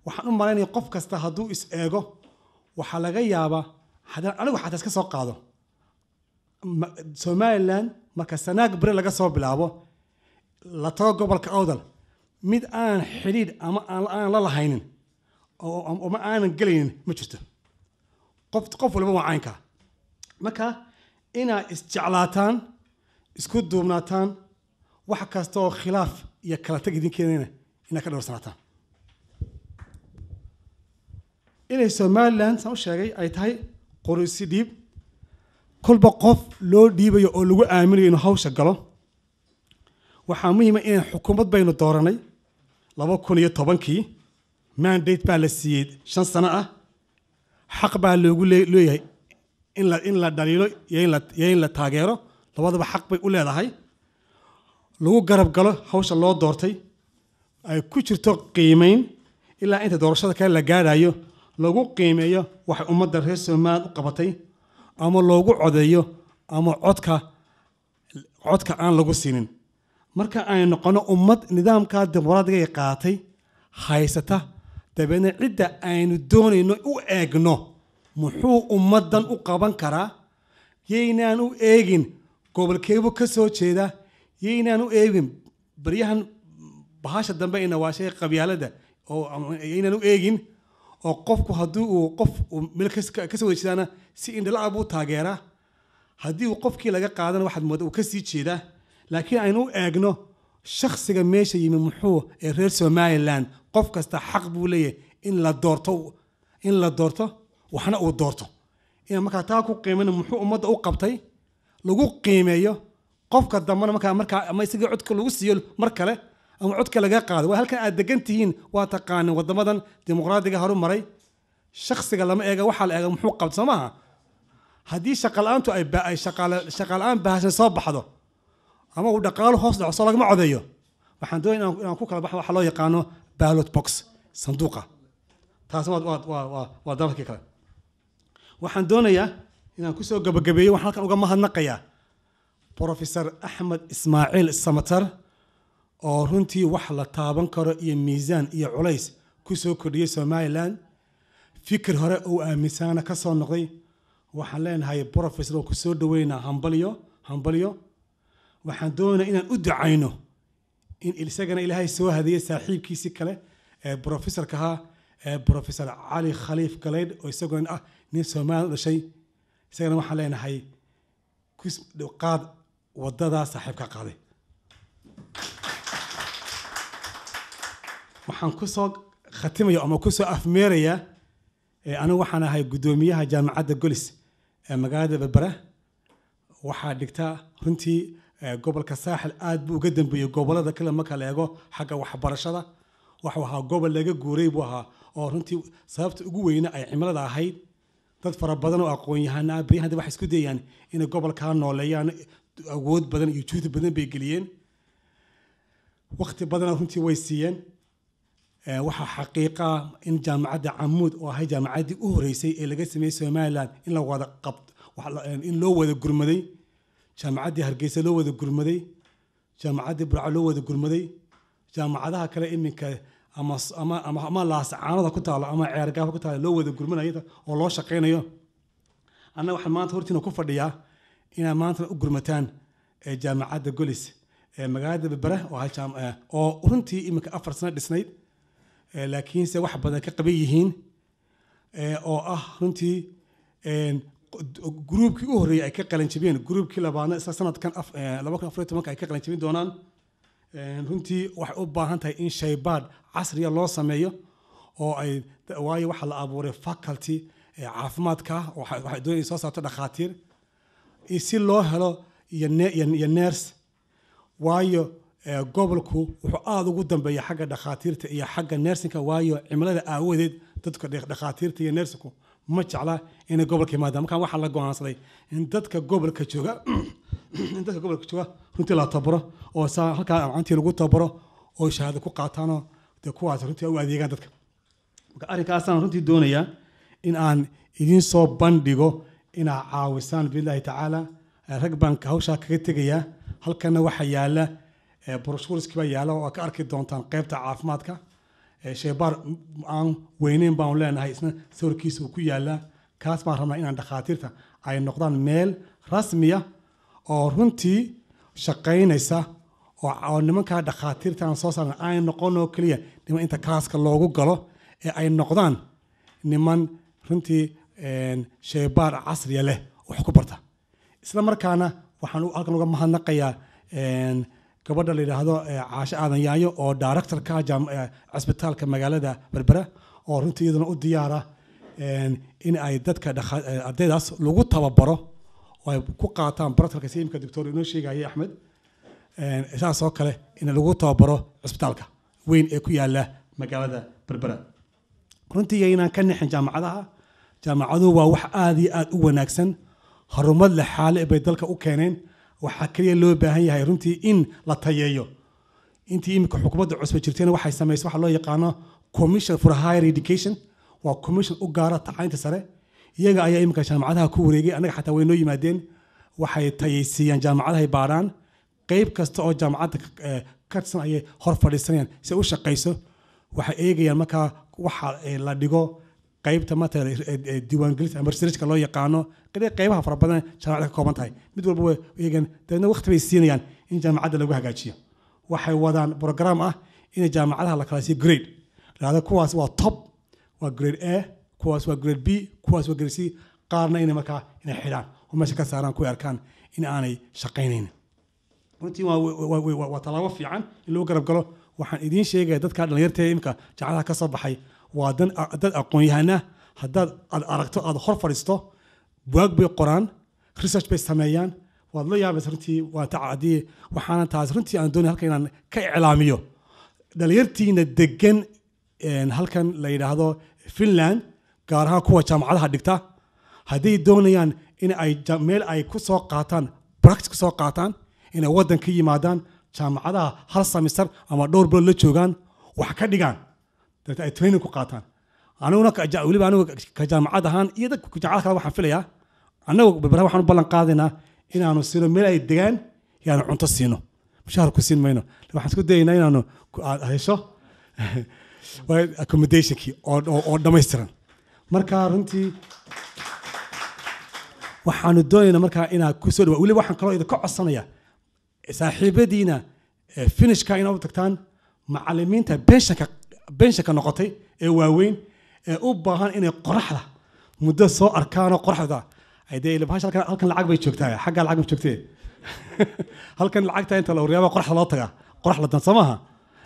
waxaan u malaynaya qof kasta hadduu is eego waxaa laga yaabaa haddana anigu xataa iska soo qaado Somaliland marka sanaag bari laga soo bilaabo la tago gobolka Awdal mid aan xiriir ama aan la lahaynin oo ma aanan gelaynin ma jirto qof walba waa caynka marka inaa isjeclaataan isku duubnaataan wax kasta oo khilaaf iyo kala tag idinkeena inaa ka dhowrsanaataan inay Somaliland soo sheegay ay tahay qorisi dhiib kolba qof loo dhiibayo oo lagu aaminayo inuu hawsha galo waxaa muhiim ah in xukuumad baynu dooranay 2010kii mandate baa la siiyay 5 sano ah xaq baa loogu leeyahay in la dhaliilo iyo in la taageero labadaba xaq bay u leedahay lagu garab galo hawsha loo doortay ay ku jirto qiimeyn ilaa inta doorashada kale la gaarayo lagu qiimeeyo wax ummadda reer Soomaaliland u qabatay ama loogu codeeyo ama codka aan lagu siinin marka ay noqono ummad nidaamka dimuqraadiga ay qaatay haysata dabeena cidda aynu doonayno u eegno muxuu ummadan u qaban karaa yeynaan u eegin gobolkeebu ka soo jeeda yeynaan u eegin baryahan bahasha dambe ina waashay qabyaalada oo yeynaan u eegin oo qofku haddii uu qof meel ka soo jeedana si indhala abu taageera haddii uu qofkii laga qaadana waxaad moodaa uu ka sii jeedaa laakiin aynu u eegno shakhsiga meesha yimi muxuu ee reer Somaliland qof kasta xaq buu leeyahay in la doorto waxna uu doorto in marka taa ku qiimeeyo muxuu ummadda u qabtay lagu qiimeeyo qofka dambana marka ama isaga codka lagu siiyo mar kale ama codka laga qaado waa halkan aad degan tihiin waa taqaan wadamadan dimuqraadiga horumaray shakhsiga lama eega waxa la eega muxuu qabtay Soomaha haddii shaqalaantu ay shaqalaan baahsan soo baxdo ama uu dhaqaalo hoos dhaco soo lagama codeeyo waxaan doonayaa inaan ku kala baxo waxa loo yaqaano ballot box sanduuqa taas waa dalka kale waxaan doonayaa inaan ku soo gabagabeeyo waxaan halkan uga mahadnaqayaa Professor Axmed Ismaaciil Samatar oo runtii wax la taaban karo iyo miisaan iyo culays ku soo kordhiyay Somaliland fikir hore oo aaminsan ka soo noqday waxaan leenahay professor oo ku soo dhaweynaa hambalyo waxaan doonayaa inaan u ducayno in isagana Ilaahay soo hadiyay saaxiibkiisa kale ee professorka Professor Ali Khaliif Galeed oo isaguna ah nin Soomaali dhashay isagana waxaan leenahay ku qaad wadada saaxiibka qaaday waxaan ku soo khatimayo ama ku soo afmeeraya anigu waxaan ahay gudoomiyaha jaamacadda Golis ee magaalada Berbera waxaa dhigta runtii gobolka Saaxil aad buu uga dambeeyay gobolada kale marka la eego xagga waxbarashada waxa ahaa gobol laga guuray buu ahaa oo runtii sababta ugu weyn ay cimilada ahayd dad fara badan oo aqoon-yahanna bariyahan wax isku dayaan in gobolka nooleeyaan awood badan iyo juhdi badan bay geliyeen waqti badan runtii way siiyeen waxa xaqiiqa in jaamacadda Camuud oo ahay jaamacaddii u horeysay ee laga sameeyay Somaliland in la wada qabto in loo wada gurmaday jaamacaddii Hargeysa loo wada jaamacaddii Burco loo wada gurmaday jaamacadaha kale iminka ama laascaanada ku taalo ama ceergaaf ku taalo loo wada gurmanayo oo loo shaqeynayo anna waxaan maanta hortiina ku fadhiyaa inaan maanta u gurmataan jaamacadda Golis ee magaalada Berbera oo runtii iminka 4 sano dhisnayd laakiin se wax badan ka qaban yihiin oo ah runtii groupkii u horeeyay ay ka qalan jabeen groupkii labaadna isla sanadkan 2014 ay ka qalan jabin doonaan runtii waxay u baahan tahay in shaybaad casriya loo sameeyo oo ay waayo waxa la abuuray faculty caafimaadka waxay doonayaan soo saarto dhakhaatiir si loo helo iyo nurse waayo gobolku wuxuu aad ugu dambeeyaa xagga dhakhaatiirta iyo xagga nursingka waayo cimilada aawadeed dadka dhakhaatiirta iyo nursingku ma jecla inay gobolka yimaadaan markaan waxaa la go'aansaday in dadka gobolka jooga runtii la tabaro oo saa halkaa amcantii lagu tabaro oo shahaado ku qaataanoo dee kuwaas runtii u adeegaan dadka marka arrinkaasaan runtii doonayaa in aan idiin soo bandhigo inaad caawisaan billahi tacaala rag baan hawshaa kaga tegayaa halkana waxaa yaala broshuriski baa yaala oo ka arki doontaan qaybta caafimaadka shaybaar aan weyneyn baan leenahay isna sawirkiisa uu ku yaalaa kaas baan rabnaa inaan dhakhaatiirta ay noqdaan meel rasmiya oo runtii shaqaynaysa oo nimankaa dhakhaatiirta aan soo saarna ay noqon oo keliya niman inta kalaaska loogu galo ee ay noqdaan niman runtii shaybaar casriya leh wax ku barta isla markaana waxaan halkan uga mahadnaqayaa gabadha la yidhaahdo caashe aadan yaayo oo directorka cisbitaalka magaalada berbera oo runtii iyaduna u diyaara in ay dadka ardaydaas lagu tababaro oo ay ku qaataan bartarka siimka doctor inoo sheegaya axmed saas oo kale in lagu tababaro cisbitaalka weyn ee ku yaala magaalada berbera runtii inaan ka nixin jaamacaduhu waa wax aada iyo aada u wanaagsan horumar leh xaale bay dalka u keeneen waxaa kaliya loo baahan yahay runtii in la tayeeyo intii imika xukuumadda cusba jirtayna waxay samaysay waxa loo yaqaano commission for higher education waa commission u gaara tacliinta sare iyaga ayaa imika jaamacadaha ku wareegay annaga xataa way noo yimaadeen waxay tayaysiiyaan jaamacadahay baadhaan qayb kasta oo jaamacadda ka tirsan ayay hor fadhiisanayaan si ay u shaqayso waxay eegayaan markaa waxa la dhigo qaybta matala diiwaangelinta ama researchka loo yaqaano qaybaha fara badan jaamacadda ka kooban tahay mid walba way eegan dabeedna waqti bay siinayaan in jaamacadda lagu hagaajiyo waxay wadaan program ah in jaamacadaha la kala siiyo grade laada kuwaas waa top waa grade A kuwaas waa grade B kuwaas waa grade C qaarna inay markaa inay xidhaan oo meesha ka saaraan kuwa arkaan in aanay shaqaynayn runtii waa talaabo fiican in lagu garab galo waxaan idiin sheegaya dadka dhalinyarta imika jaamacadaha ka soo baxay waa dad aqoon-yahana haddaad aragto aad hor fadhiisto buwaag bay qoraan research bay sameeyaan waad la yaabaysa runtii waa tacadii waxaana taas runtii aan doonay halkan inaan ka iclaamiyo dhalinyartiina degan halkan la yidhaahdo Finland gaar ahaan kuwa jaamacadaha dhigta hadday doonayaan in ay meel ay ku soo qaataan practice ku soo qaataan inay waddan ka yimaadaan jaamacadaha hal semester ama dhowr bilood la joogaan wax ka dhigaan dadka ay training ku qaataan aniguna weliba anigu ka jaamacad ahaan iyo dadka jaamacad kale waxaan filayaa anagu berbera waxaan u ballan qaadaynaa inaanu siino meel ay degaan yaanu cunto siino mushaar ku siin mayno waxaan isku dayaynaa inaanu hesho accommodationkii oo dhammaystiran marka runtii waxaanu doonaynaa markaa inaad ku soo dhawaa weliba waxaan kaloo idinka codsanayaa saaxiibadiina finishka inaad u tagtaan macallimiinta benshanka noqotay ee waaweyn ee u baahan inay qoraxda muddo soo arkaanoo qoraxda halkan lacag bay joogtaa xaggaa lacag ma joogtee halkan lacagta inta la uryaaba qoraxda loo tagaa qorax la dan soo maaha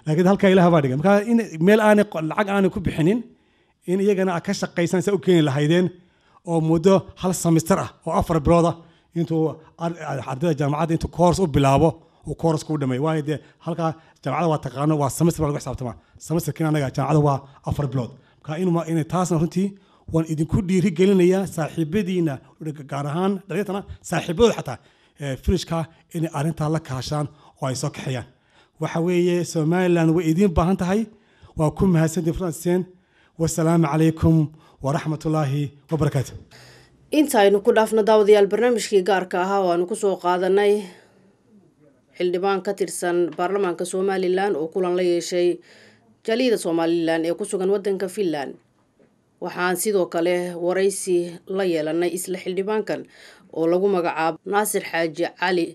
laakiin halkaa ilaah baa dhigan marka in meel aanay lacag aanay ku bixinin in iyagana aad ka shaqaysan sa u keeni lahaydeen oo muddo hal semester ah oo 4 bilood ah intuu ardayda jaamacadda intuu course u bilaabo uu course ku dhameeyo waayo dee halkaa jaamacadda waa taqaano waa semester baa lagu xisaabtamaa semesterkiina anaga jaamacadda waa 4 bilood marka inay taasna runtii waan idinku dhiiri gelinayaa saaxiibadiina gaar ahaan dhalinyartana saaxiibadooda xataa finishka inay arrintaa la kaashaan oo ay soo kaxeeyaan waxa weeye Somaliland way idin baahan tahay waa ku mahadsantiin Francien wassalaamu calaykum waraxmatullaahi wabarakaatu inta aynu ku dhaafno daawadayaal barnaamijkii gaarka ahaa oo aanu kusoo qaadanay xildhibaan ka tirsan baarlamaanka Somaliland oo kulan la yeeshay jaaliyada Somaliland ee ku sugan wadanka Finland waxaan sidoo kale waraysi la yeelanay isla xildhibaankan oo lagu magacaabo Naasir Xaaji Cali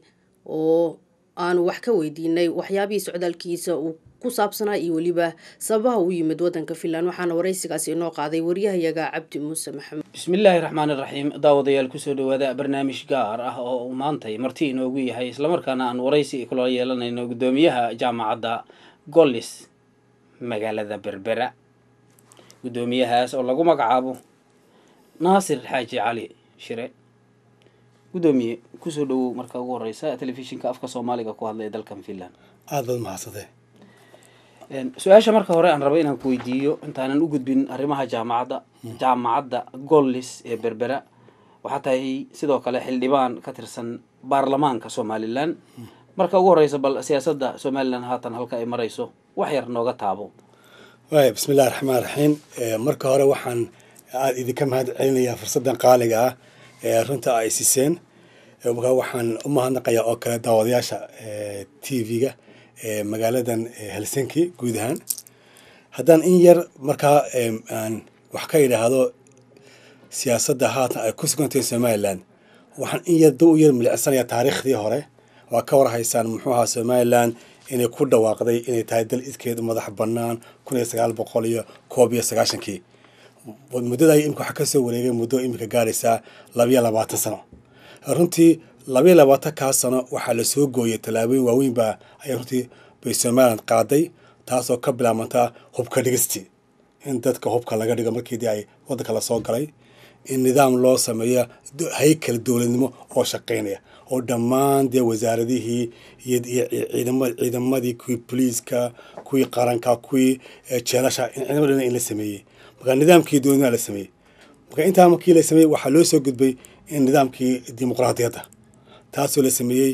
oo aanu wax ka weydiinay waxyaabihii socdaalkiisa uu ku saabsanaa iyo waliba sababaha uu yimid wadanka Finland waxaana waraysigaasi inoo qaaday wariyahayaga Cabdi Muuse Maxamed bismillaahir rahmaanir rahiim daawadayaal ku soo dhawaada barnaamij gaar ah oo maantay marti inoogu yahay isla markaana aan waraysi kula yeelanayno gudoomiyaha jaamacadda Gollis magaalada Berbera gudoomiyahaas oo lagu magacaabo Naasir Xaaji Cali Shire gudoomiye ku soo dhawow marka ugu horeysa telefishinka afka Soomaaliga ku hadlay dalkan Finland aad baad mahadsantahay su-aasha marka hore aan rabo inaan ku weydiiyo intaanan u gudbin arrimaha jaamacadda gollis ee berbera waxaa tahay sidoo kale xildhibaan ka tirsan baarlamaanka somalilan marka ugu horeysa bal siyaasadda somalilan haatan halka ay marayso wax yar nooga taabo. بسم الله الرحمن الرحيم marka hore waxaan aad idinka mahad celinayaa fursadan qaaliga ah ee runta ay siiseen marka waxaan u mahadnaqayaa oo kale daawadayaasha TV-ga magaaladan Helsinki guud ahaan haddaan in yar markaa aan wax ka yidhaahdo siyaasadda haatan ay ku sugantay Somaliland waxaan in yar dib u yar milicsanayaa taariikhdii hore waa ka warhaysaan muxuu ahaa Somaliland inay ku dhawaaqday inay tahay dal iskeed madax bannaan 1991 muddada ay imka waxa ka soo wareegay muddo imika gaaraysa 22 sano runtii 22 sano waxaa la soo gooyay tallaabooyin waaweyn baa ay runtii bay Somaliland qaaday taasoo ka bilaabmata hubka dhigisti in dadka hubka laga dhigo markii ay waddanka la soo galay in nidaam loo sameeyo haykal dowladnimo oo shaqeynaya oo dhammaan dee wasaaradihii iyo ciidamadii kuwii booliiska kuwii qaranka kuwii jeelasha ciidamadana in la sameeyey marka nidaamkii dowladnimada la sameeyey marka intaa markii la sameeyey waxaa loo soo gudbay in nidaamkii dimuqraadiyadda taasoo la sameeyey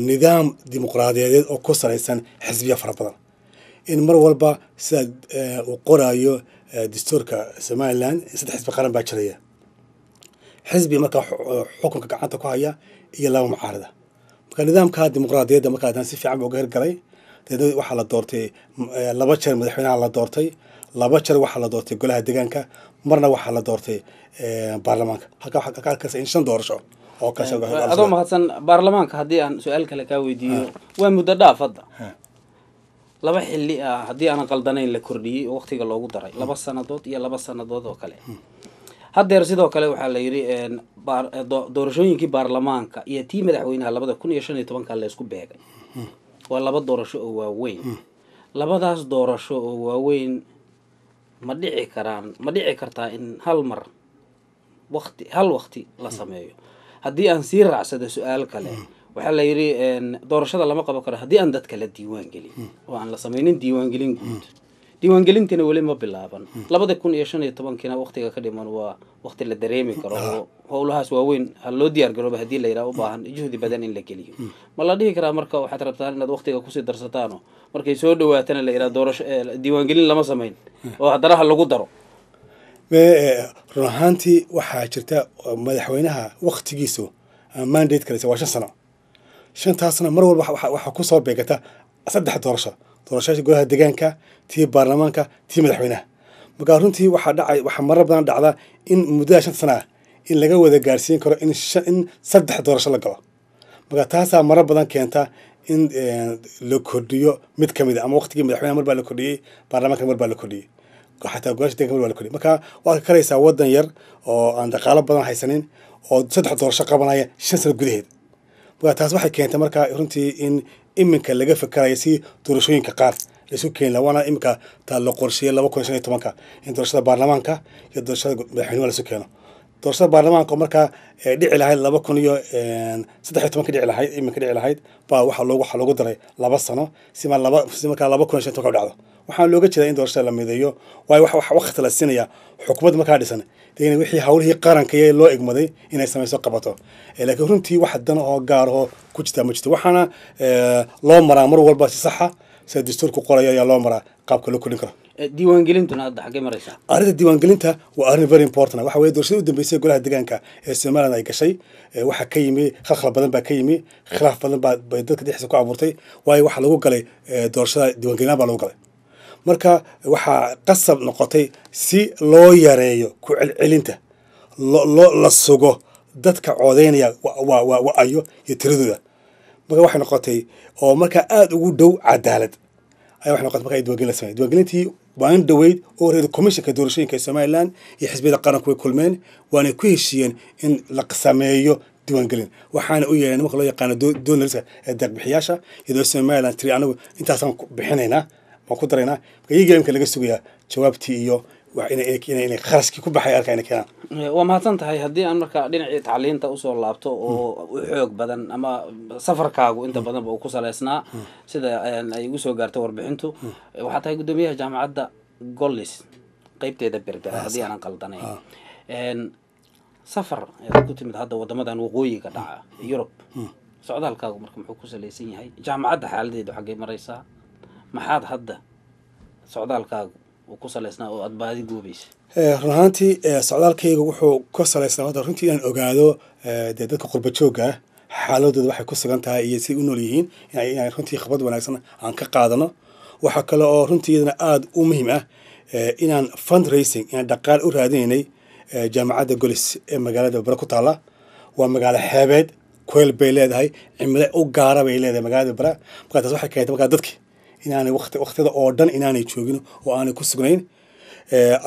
nidaam dimuqraadiyadeed oo ku salaysan xisbiya fara badan in mar walba sida uu qoraayo dastuurka Somaliland 3 xisbi qaran baa jiraya xisbi marka xukunka gacanta ku haya iyo laba mucaarada marka nidaamka dimuqraadiyadda marka hadaan si fiican uga hirgalay dadweynaha waxa la doortay laba jeer madaxweynaha la doortay laba jeer waxa la doortay golaha deegaanka marna waxa la doortay baarlamaanka halka waxa ka arkaysa in 5 doorasho oo ka shaqeeya adoo mahadsan baarlamaanka haddii aan su'aal kale ka weydiiyo waa muddo dhaaf hadda laba xilli haddii aan qaldanayn la kordhiyay waqtiga loogu daray 2 sanadood iyo 2 sanadood oo kale haddeer sidoo kale waxaa la yiri doorashooyinkii baarlamaanka iyo tii madaxweynaha 2015 la isku beegay waa laba doorasho oo waaweyn labadaas doorasho oo waaweyn ma dhici kartaa in hal waqti la sameeyo haddii aan sii raacsado su'aal kale waxaa la yiri doorashada lama qaban karo haddii aan dadka la diiwaan gelin oo aan la sameynin diiwaan gelin guud diiwaangelintina weli ma bilaaban 2015 waqtiga ka dhiman waa waqti la dareemi karo oo howlahaas waaweyn hal loo diyaar garoobo haddii la yiraahdo u baahan juhdi badan in la geliyo ma la dhihi karaa marka waxaad rabtaan inaad waqtiga ku sii darsataan markay soo dhawaatana la yiraahdo doorasho diiwaangelin lama sameyn oo haddana lagu daro ruuxaantii waxaa jirta madaxweynaha waqtigiisu mandate kale waa 5 sano 5 sano mar walba waxa ku soo beegata 3 doorasho doorashada golaha deegaanka tii baarlamaanka tii madaxweynaha marka runtii waxa marar badan dhacda in muddo 5 sano in laga wada gaarsiin karo in 3 doorasho la galo marka taasa marar badan keenta in la kordhiyo mid kamid ama waqtigii madaxweynaha mar baa la kordhiyay baarlamaanka mar baa la kordhiyay xataa golaha deegaanka mar baa la kordhiyay marka waa ka karaysaa wadan yar oo aan dhaqaale badan haysanin oo 3 doorasho qabanaya 5 sano gudaheed marka taas waxay keentay marka runtii in iminka laga fakarayo si doorashooyinka qaar la isu keen lawana iminka taa la qorsheeyay 2015 in doorashada baarlamaanka iyo doorashada madaxweynaha la isu keeno doorashada baarlamaanka marka dhici lahayd 2013 dhici lahayd iminka dhici lahayd baa waxa loogu daray 2 sano si marka 2015 ka dhacdo waxaan looga jeedaa in doorashada la mideeyo way wax waqti la siinaya xukuumad marka dhisan deena wixii hawlihii qaranka ee loo igmaday inay samayso qabato laakiin runtii wax dan oo gaar ah ku jirta ma jirto waxaana loo maraa mar walba si sax ah sida dastuurku qorayo ayaa loo maraa qaabka loo kordhin karo diiwaangelintuna hadda xagee maraysaa arrinta diiwaangelinta waa arrin very important waxa weeye doorashada u dambeysay golaha deegaanka ee Somaliland ay gashay waxa ka yimi khalkhal badan baa ka yimi khilaaf badan baa dadka dhexdiisa ku abuurtay waayo waxa lagu galay doorashada diiwaangelin baa lagu galay marka waxa qasab noqotay si loo yareeyo ku celcelinta la sugo dadka codeynaya waayo iyo tiradooda marka waxay noqotay oo marka aad ugu dhow cadaalad ay wax noqotay marka diiwaangelin la sameeyay diiwaangelintii waan dhaweyd oo reer commissionka doorashooyinka Somaliland iyo xisbiyada qaranku way kulmeen waana ku heshiiyeen in la sameeyo diiwaangelin waxaana u yeelanay marka loo yaqaan doonarska deeq bixiyaasha iyo Somaliland tiri anagu intaasaan bixinaynaa ku darayna iyaga imka laga sugayaa jawaabtii iyo inay kharashkii ku baxay arkaa inay keenaan. waa mahadsan tahay. haddii aan markaa dhinacii tacliinta usoo laabto oo u xoog badan ama safarkaagu inta badanba uu ku saleysnaa sida ay igu soo gaarto warbixintu, waxaa tahay guddoomiyaha jaamacadda Golis qaybteeda Berbera haddii aanan qaldanayn. safar ayaad ku timid hadda wadamadan waqooyiga dhaca Yurub. socdaalkaagu marka muxuu ku saleysan yahay? jaamacadda xaaladeedu xaggee maraysaa? maxaad hadda socdaalkaagu uu ku saleysnaa oo aad baadi goobaysa? run ahaantii socdaalkayga wuxuu ku saleysnaa hadda runtii inaan ogaado dee dadka qurba joogga ah xaaladooda waxay ku sugan tahay iyo siday u nool yihiin, inaan runtii khibrad wanaagsan aan ka qaadano. waxaa kale oo runtii iyadana aada u muhiim ah inaan fundraising inaan dhaqaal u raadinaynay jaamacadda Golis ee magaalada Berbera ku taala. waa magaalo xeebeed, kulayl bay leedahay, cimilo u gaara bay leedahay magaalada Berbera. markaa taas waxay keentay markaa dadki inaanay waqtiyada oo dhan inaanay joogin oo aanay ku sugnayn.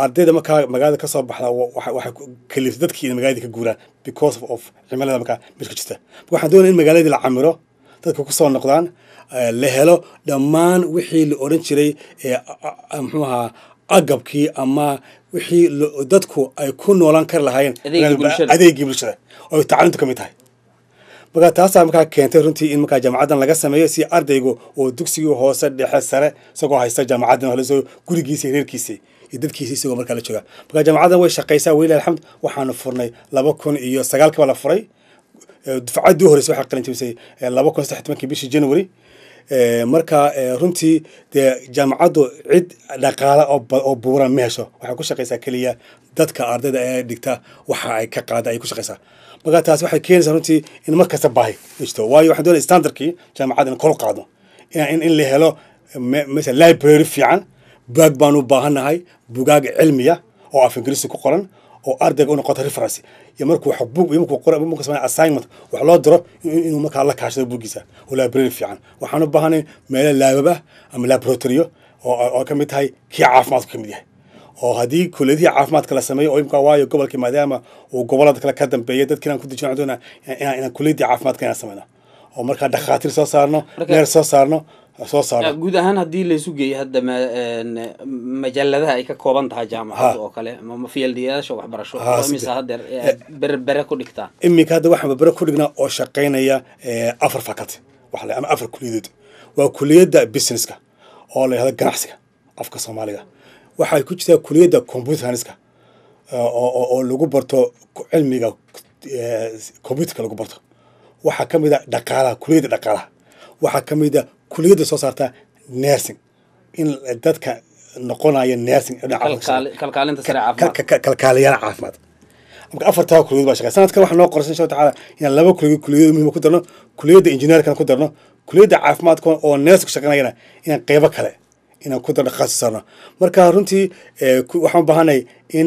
ardayda markaa magaalada ka soo baxda waxay kaliftay dadkii in magaalada ka guuraan because of cimilada markaa meesha jirta. waxaan doonaya in magaaladii la camiro, dadka ku soo noqdaan, la helo dhammaan wixii la oran jiray muxuu ahaa agabkii ama wixii dadku ay ku noolaan kari lahaayeen adeegii bulshada oo tacliintu ka mid tahay. markaa taasaa markaa keentay runtii in markaa jaamacaddan laga sameeyo si ardaygu oo dugsigii hoose dhexe sare isagoo haysta jaamacaddan haleso gurigiisa reerkiisa iyo dadkiisa isagoo markaa la jooga. markaa jaamacaddan way shaqaysaa welilah alxamd. waxaanu furnay 2009 la furay. dufcaddii horeysa waxay qalin jabisay 2013 bishii January. marka runtii dee jaamacaddu cid dhaqaale oo buuran ma hesho. waxay ku shaqaysaa keliya dadka ardayda ee dhigta waxa ay ka qaada ay ku shaqaysaa. markaa taas waxay keenaysaa runtii in mar kasta baahi jirto, waayo waxaan doonaya standardkii jaamacadda in kor u qaadno, in la helo mesela library fiican. bugaag baan u baahannahay, bugaag cilmiya oo af ingiriisi ku qoran oo ardayga u noqoto reference. iyo markuu wax buug iyo markuu sameeyo assignment wax loo diro inuu markaa la kaashado buuggiisa oo library fiican. waxaan u baahanay meelo laabab ah ama laboratory oo ka mid tahay kii caafimaadku ka mid yahay. oo haddii kulliyadihii caafimaadka la sameeyo oo imka waayo gobolkii maadaama uu gobollada kale ka dambeeya dadkii inaan ku dejino doona inaan kulliyadii caafimaadka inaan sameyno oo markaa dhakhaatiir soo saarno, neer soo saarno. guud ahaan haddii la isu geeyo hadda majalladaha ay ka kooban tahay jaamacadda oo kale ama fieldiyaasha waxbarasho imisa haddeer Berbera ku dhigtaa? iminka hadda waxaan Berbera ku dhignaa oo shaqaynaya 4 faculty ama 4 kuliyadood. waa kuliyadda businesska oo la yidhahdo ganacsiga afka Soomaaliga. waxay ku jirtaa kuliyadda computer science oo lagu barto cilmiga computerka lagu barto. waxaa ka mid ah dhaqaalaha, kuliyadda dhaqaalaha. waxaa ka mid ah kuliyadda soo saarta nursing, in dadka noqonaya nursing kalkaalinta sare caafimaad, kalkaaliyaal caafimaad. marka 4 kuliyad baa shaqeeya. sanadkan waxaa noo qorsan insha Allah taala inaan 2 kuliyad muhiim ku darno, kuliyadda engineerka ku darno, kuliyadda caafimaadka oo nursing shaqeynayna inaan qaybo kale inaan ku darno khaas sarno. marka runtii waxaan u baahanay in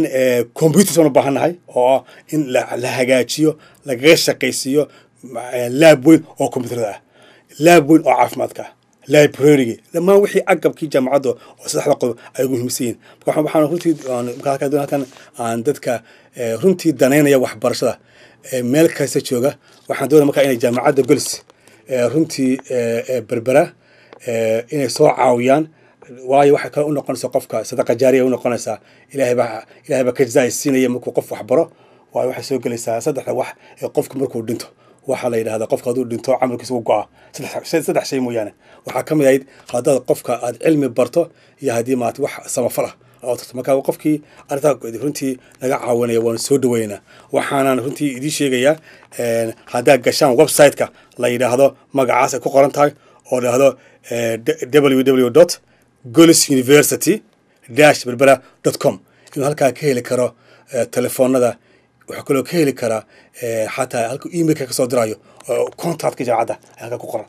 computers aan u baahanahay oo in la hagaajiyo, laga shaqaysiiyo lab weyn oo computerada ah, lab weyn oo caafimaadka ah, library dhammaan wixii agabkii jaamacadda oo saddexda qodob ay ugu muhiimsan yihiin. marka waxaan runtii halkan aan dadka runtii danaynaya waxbarashada meel kasta jooga. waxaan doonaya markaa inay jaamacadda Golis runtii Berbera inay soo caawiyaan, waayo waxay kale u noqonaysaa qofka sadaqa jaariya u noqonaysaa. ilaahay baa ka jazaay siinaya markuu qof wax baro. waayo waxay soo gelaysaa saddexda wax ee qofka markuu dhinto waxaa la yidhahdaa qofka hadduu dhinto camalkiisa u go'a saddex shay mooyaane. waxaa ka mid ahayd haddaad qofka aad cilmi barto iyo haddii maarata wax samafal ah oo tarto. marka qofkii arrintaa runtii naga caawinaya waanu soo dhaweynaa. waxaanan runtii idiin sheegayaa haddaad gashaan website-ka la yidhaahdo magacaas ay ku qoran tahay oo la yidhaahdo www.golisuniversity-berbera.com inuu halkaa ka heli karo telefoonada. waxaa kaloo ka heli karaa xataa halka emailka ka soo dirayo contactka jaamacadda halka ku qoran.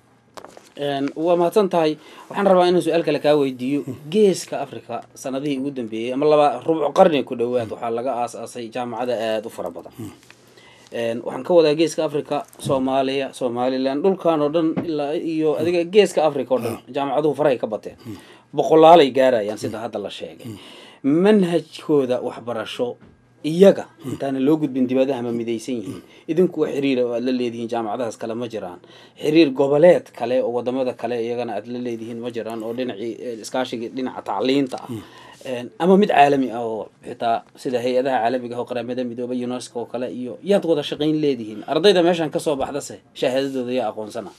waa mahadsan tahay. waxaan rabaa inaan su-aal kale kaa weydiiyo. geeska Afrika sanadihii ugu dambeeyey ama rubuc qarni ku dhowaad waxaa laga aasaasay jaamacada aada u fara badan. waxaan ka wadaa geeska Afrika, Soomaaliya, Somaliland, dhulkan oo dhan ilaa iyo adiga geeska Afrika oo dhan jaamacaduhu farahay ka bateen, boqolaalay gaarayaan sida hadda la sheegay. manhajkooda waxbarasho iyaga intaana loo gudbin dibadaha ma midaysan yihiin? idinku wax xiriir oo aad la leedihiin jaamacadahaas kale ma jiraan? xiriir goboleed kale oo wadamada kale iyagana aad la leedihiin ma jiraan oo dhinacii iskaashiga dhinaca tacliinta ah ama mid caalami ah oo xitaa sida hay-adaha caalamiga ah oo qaramada midoobay UNESCO oo kale iyo yaad wada shaqayn leedihiin ardayda meeshan kasoo baxdase shahaadadooda yaa aqoonsana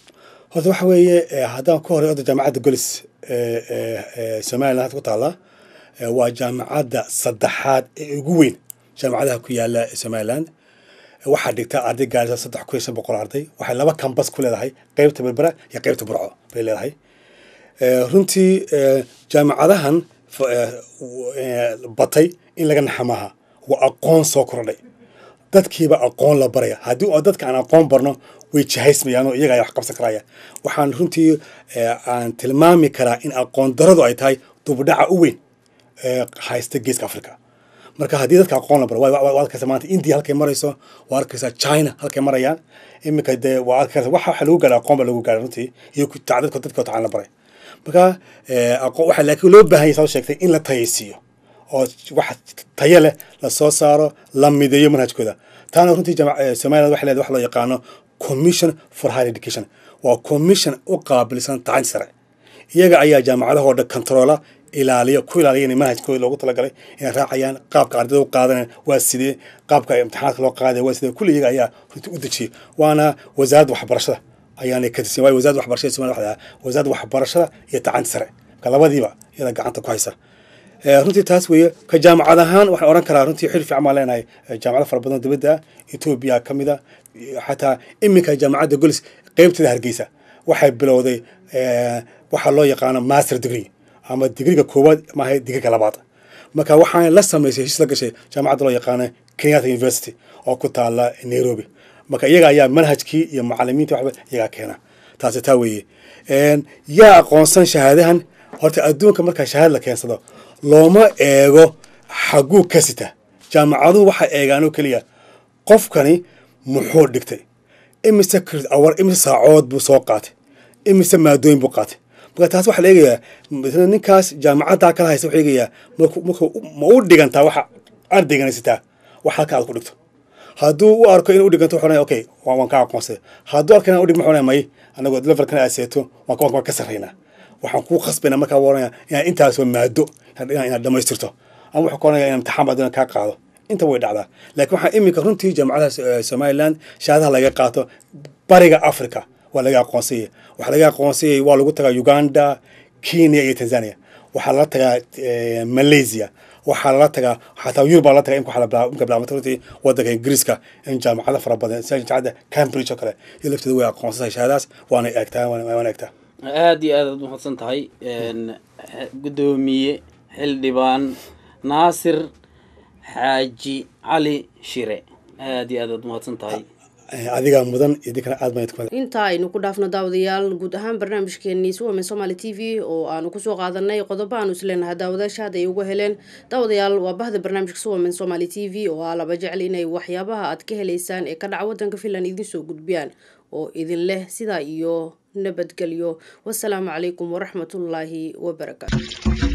horta waxa weeye haddaan ku horay oda jaamacadda golis somaliland ku taala waa jaamacadda saddexaad ee ugu weyn jaamacadaha ku yaala somaliland waxaa dhigta arday gaaraysa 3,500 arday waxay laba campus ku leedahay qaybta berbera iyo qaybta burco bay leedahay runtii jaamacadahan batay in laga naxamaha waa aqoon soo kordhay dadkiiba aqoon la baraya haddii oo dadka aan aqoon barno way jahaysmayaan oo iyaga ay wax qabsan karaya waxaan runtii aan tilmaami karaa in aqoon daradu ay tahay dubdhaca u weyn haysta geeska africa marka haddii dadka aqoon la baro waa arkaysa maanta india halkay marayso waa arkaysa china halkay marayaan iminka dee waa arkaysa waxa lagu gaara aqoon ba lagu gaara runtii iyo dadka tacaan la baray marka waxa laakiin loo baahan yahay soo sheegtay in la tayaysiiyo oo wax tayo leh la soo saaro la mideeyo manhajkooda taana runtii Soomaaliland waxa leedahay wax loo yaqaano Commission for Higher Education waa commission u qaabilsan tacliin sare iyaga ayaa jaamacadaha oo dhan controla ilaaliyo ku ilaaliyo in manhajkooda loogu talagalay inay raacayaan qaabka ardaydu qaadanayaan waa sidee qaabka imtixaanka loo qaaday waa sidee kulli iyaga ayaa runtii u dejiyay waana wasaaradda waxbarashada ayaana ka tirsan way wasaaradda waxbarashada Soomaaliland wasaaradda waxbarashada iyo tacliin sare ka labadiiba iyada gacanta ku haysa runtii taas weeye ka jaamacad ahaan waxaan oran karaa runtii xil fiican ma leenahay jaamacado fara badan dibadda Ethiopia kamida xataa iminka jaamacadda Golis qaybteeda Hargeysa waxay bilowday waxa loo yaqaan master degree ama digriga koowaad ma ahay digriga labaad marka waxaan la sameeyay heshiis la gashay jaamacadda loo yaqaan Kenyatta University oo ku taala Nairobi marka iyaga ayaa manhajkii iyo macallimiinta waxba iyaga keena taasi taa weeye yaa aqoonsan shahaadahan horta adduunka marka shahaad la keensado looma eego xaguu ka sita jaamacadu waxa eegaan oo kaliya qofkani muxuu dhigtay imise saacood buu soo qaatay imise maadooyin buu qaatay marka taas waxa la eegayaa ninkaas jaamacadda kala haysta waxa eegayaa ma u dhigantaa waxa ardaygana sitaa wax halka aad ku dhigto hadduu u arko inuu u dhiganto wuxuu okay waan ka aqoonsay hadduu arko inuu u dhigmo wuxuu may anagoo levelkan aad seeto waan ka sarreynaa waxaan ku khasbayna markaa waraya inaan intaas maado inaad dhamaystirto ama wuxuu koonaya inaan imtixaan badan ka qaado inta way dhacdaa laakiin waxaa iminka runtii jaamacadaha Somaliland shahaadaha laga qaato bariga Africa waa laga aqoonsiyay waxa laga aqoonsiyay waa lagu tagaa Uganda Kenya iyo Tanzania waxa la tagaa Malaysia waxa la tagaa xataa Yurub la tagaa imka bilaabmay runtii wadanka Ingiriiska in jaamacadaha fara badan sida jaamacadda Cambridge oo kale iyo lafteedu way aqoonsatay shahaadaas waana eegtaa aad iyo aad u mahadsan tahay gudoomiye xildhibaan Naasir Xaaji Cali Shire aad iyo aad u mahadsan tahay adiga mudan idinkana aad baan idinku inta aynu ku dhaafno daawadayaal guud ahaan barnaamijkeennii Women Somali TV oo aanu ku soo qaadanay qodobo aan isleenahay daawadayaasha ay uga heleen daawadayaal waa bahda barnaamijka Women Somali TV oo laba jecel inay waxyaabaha aad ka heleysaan ee ka dhaca wadanka Finland idin soo gudbiyaan oo idin leh sida iyo nabadgelyo wassalaamu calaykum waraxmatullaahi wabarakaatuh